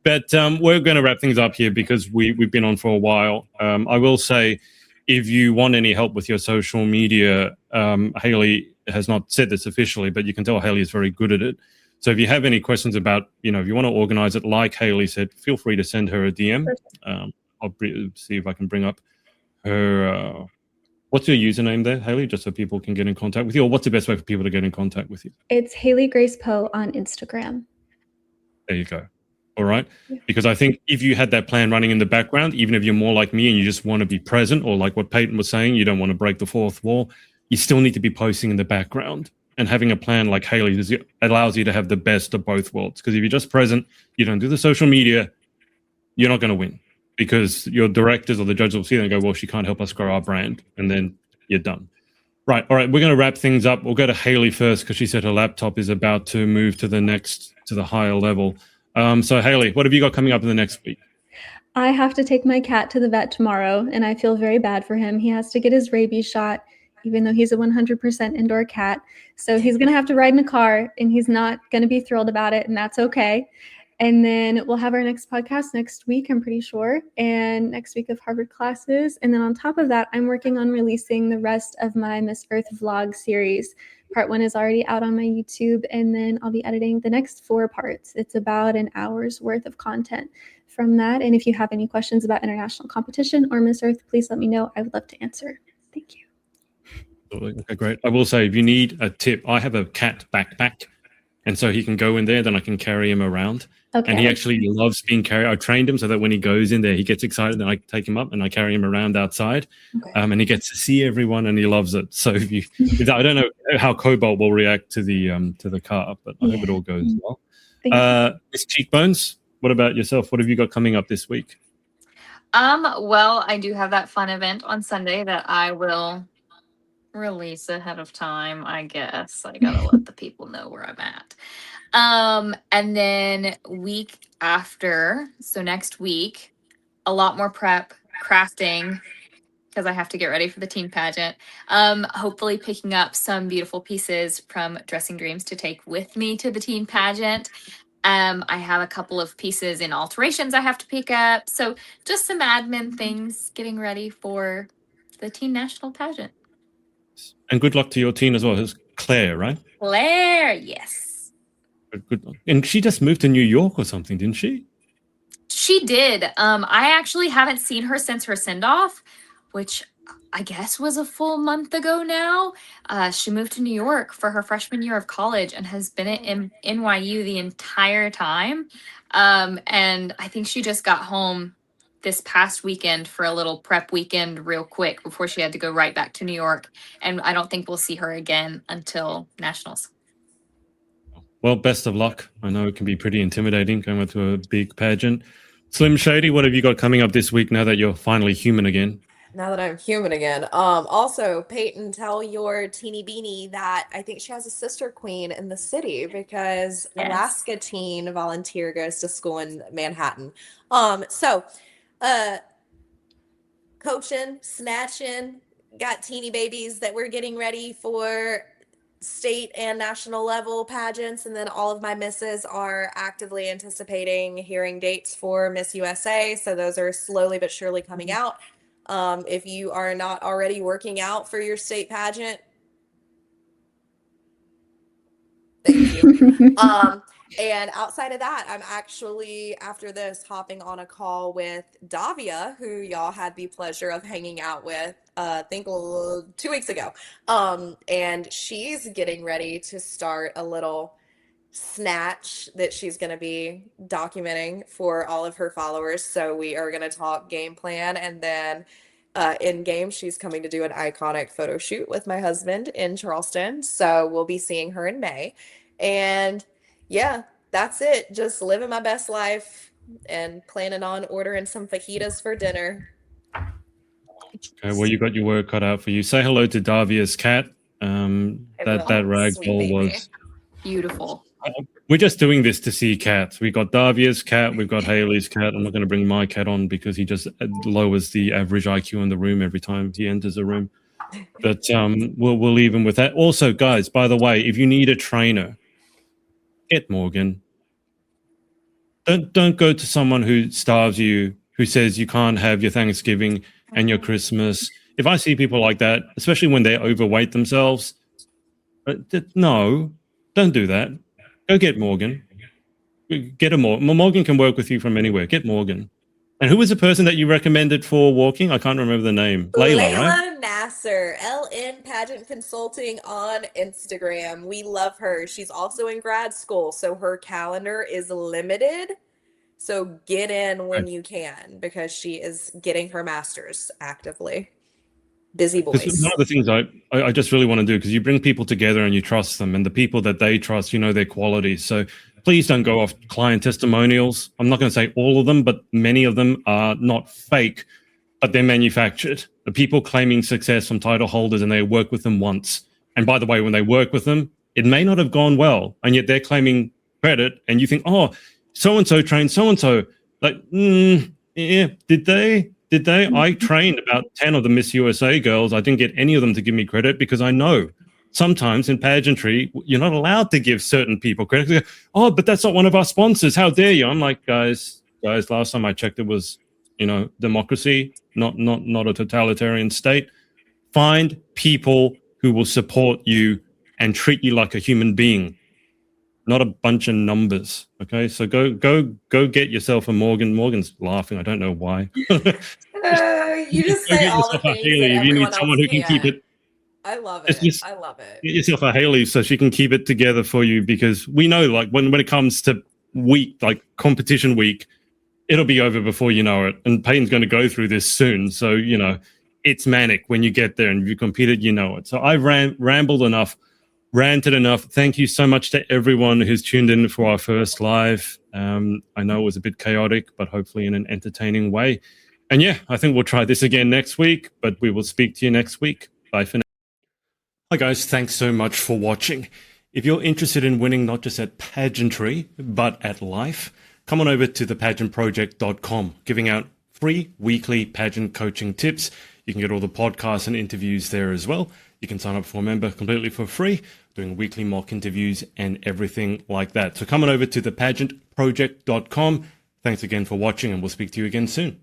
But we're going to wrap things up here because we've been on for a while. I will say, if you want any help with your social media, Haley has not said this officially, but you can tell Haley is very good at it. So if you have any questions about, if you want to organize it, like Haley said, feel free to send her a DM. I'll see if I can bring up her. What's your username there, Haley, just so people can get in contact with you? Or what's the best way for people to get in contact with you? It's Haley Grace Poe on Instagram. There you go. All right. Because I think if you had that plan running in the background, even if you're more like me and you just want to be present, or like what Peyton was saying, you don't want to break the fourth wall, you still need to be posting in the background. And having a plan like Haley's allows you to have the best of both worlds. Because if you're just present, you don't do the social media, you're not going to win. Because your directors or the judges will see it and go, well, she can't help us grow our brand. And then you're done. Right. All right. We're going to wrap things up. We'll go to Haley first because she said her laptop is about to move to the higher level. So Haley, what have you got coming up in the next week? I have to take my cat to the vet tomorrow, and I feel very bad for him. He has to get his rabies shot, even though he's a 100% indoor cat. So he's going to have to ride in a car, and he's not going to be thrilled about it, and that's okay. And then we'll have our next podcast next week, I'm pretty sure, and next week of Harvard classes. And then on top of that, I'm working on releasing the rest of my Miss Earth vlog series. Part 1 is already out on my YouTube, and then I'll be editing the next 4 parts. It's about an hour's worth of content from that. And if you have any questions about international competition or Miss Earth, please let me know. I would love to answer. Thank you. Okay, great. I will say, if you need a tip, I have a cat backpack, and so he can go in there, then I can carry him around. Okay. And he actually loves being carried. I trained him so that when he goes in there, he gets excited, and I take him up and I carry him around outside. Okay. And he gets to see everyone, and he loves it. So I don't know how Cobalt will react to the car, but I hope it all goes well. Miss Cheekbones, what about yourself? What have you got coming up this week? Well, I do have that fun event on Sunday that I will release ahead of time, I guess. I gotta let the people know where I'm at. And then week after, so next week, a lot more prep, crafting, because I have to get ready for the teen pageant. Hopefully picking up some beautiful pieces from Dressing Dreams to take with me to the teen pageant. I have a couple of pieces in alterations I have to pick up. So just some admin things getting ready for the teen national pageant. And good luck to your teen as well. It's Claire, right? Claire, yes. Good luck. And she just moved to New York or something, didn't she? She did. I actually haven't seen her since her send-off, which I guess was a full month ago now. She moved to New York for her freshman year of college and has been at NYU the entire time. And I think she just got home this past weekend for a little prep weekend real quick before she had to go right back to New York. And I don't think we'll see her again until nationals. Well, best of luck. I know it can be pretty intimidating going to a big pageant. Slim Shady, what have you got coming up this week now that you're finally human again? Now that I'm human again. Also, Peyton, tell your teeny beanie that I think she has a sister queen in the city because Yes. Alaska teen volunteer goes to school in Manhattan. Coaching, snatching, got teeny babies that we're getting ready for state and national level pageants, and then all of my misses are actively anticipating hearing dates for Miss USA, so those are slowly but surely coming out. If you are not already working out for your state pageant, thank you. And outside of that, I'm actually, after this, hopping on a call with Davia, who y'all had the pleasure of hanging out with, I think 2 weeks ago. And she's getting ready to start a little snatch that she's going to be documenting for all of her followers. So we are going to talk game plan, and then in game, she's coming to do an iconic photo shoot with my husband in Charleston. So we'll be seeing her in May. And yeah, that's it. Just living my best life and planning on ordering some fajitas for dinner. Okay, well, you got your work cut out for you. Say hello to Davia's cat. That rag Sweet doll baby. was... Beautiful. We're just doing this to see cats. We've got Davia's cat. We've got Haley's cat. I'm not going to bring my cat on because he just lowers the average IQ in the room every time he enters a room. But we'll leave him with that. Also, guys, by the way, if you need a trainer, get Morgan. Don't go to someone who starves you, who says you can't have your Thanksgiving and your Christmas. If I see people like that, especially when they overweight themselves, no, don't do that. Go get Morgan. Get a Morgan can work with you from anywhere. Get Morgan. And who was the person that you recommended for walking? I can't remember the name. Layla, right? Nasser, LN Pageant Consulting on Instagram. We love her. She's also in grad school, so her calendar is limited. So get in when you can because she is getting her master's actively. Busy boys. One of the things I just really want to do, because you bring people together and you trust them, and the people that they trust, you know their qualities. So please don't go off client testimonials. I'm not going to say all of them, but many of them are not fake, but they're manufactured. The people claiming success from title holders, and they work with them once. And by the way, when they work with them, it may not have gone well, and yet they're claiming credit, and you think, oh, so-and-so trained so-and-so. Like, yeah, did they? I trained about 10 of the Miss USA girls. I didn't get any of them to give me credit because I know sometimes in pageantry, you're not allowed to give certain people credit. They go, oh, but that's not one of our sponsors. How dare you? I'm like, guys, last time I checked, it was, democracy, not a totalitarian state. Find people who will support you and treat you like a human being, not a bunch of numbers. Okay, so go get yourself a Morgan. Morgan's laughing. I don't know why. You just say all the things that if you need someone who can keep it. I love it. I love it. Get yourself a Haley so she can keep it together for you, because we know, like, when it comes to week, like competition week, it'll be over before you know it. And Peyton's going to go through this soon, so it's manic when you get there, and if you competed, you know it. So I rambled enough. Ranted enough. Thank you so much to everyone who's tuned in for our first live. I know it was a bit chaotic, but hopefully in an entertaining way. And yeah, I think we'll try this again next week, but we will speak to you next week. Bye for now. Hi guys, thanks so much for watching. If you're interested in winning not just at pageantry, but at life, come on over to thepageantproject.com, giving out free weekly pageant coaching tips. You can get all the podcasts and interviews there as well. You can sign up for a member completely for free, doing weekly mock interviews and everything like that. So come on over to thepageantproject.com. Thanks again for watching, and we'll speak to you again soon.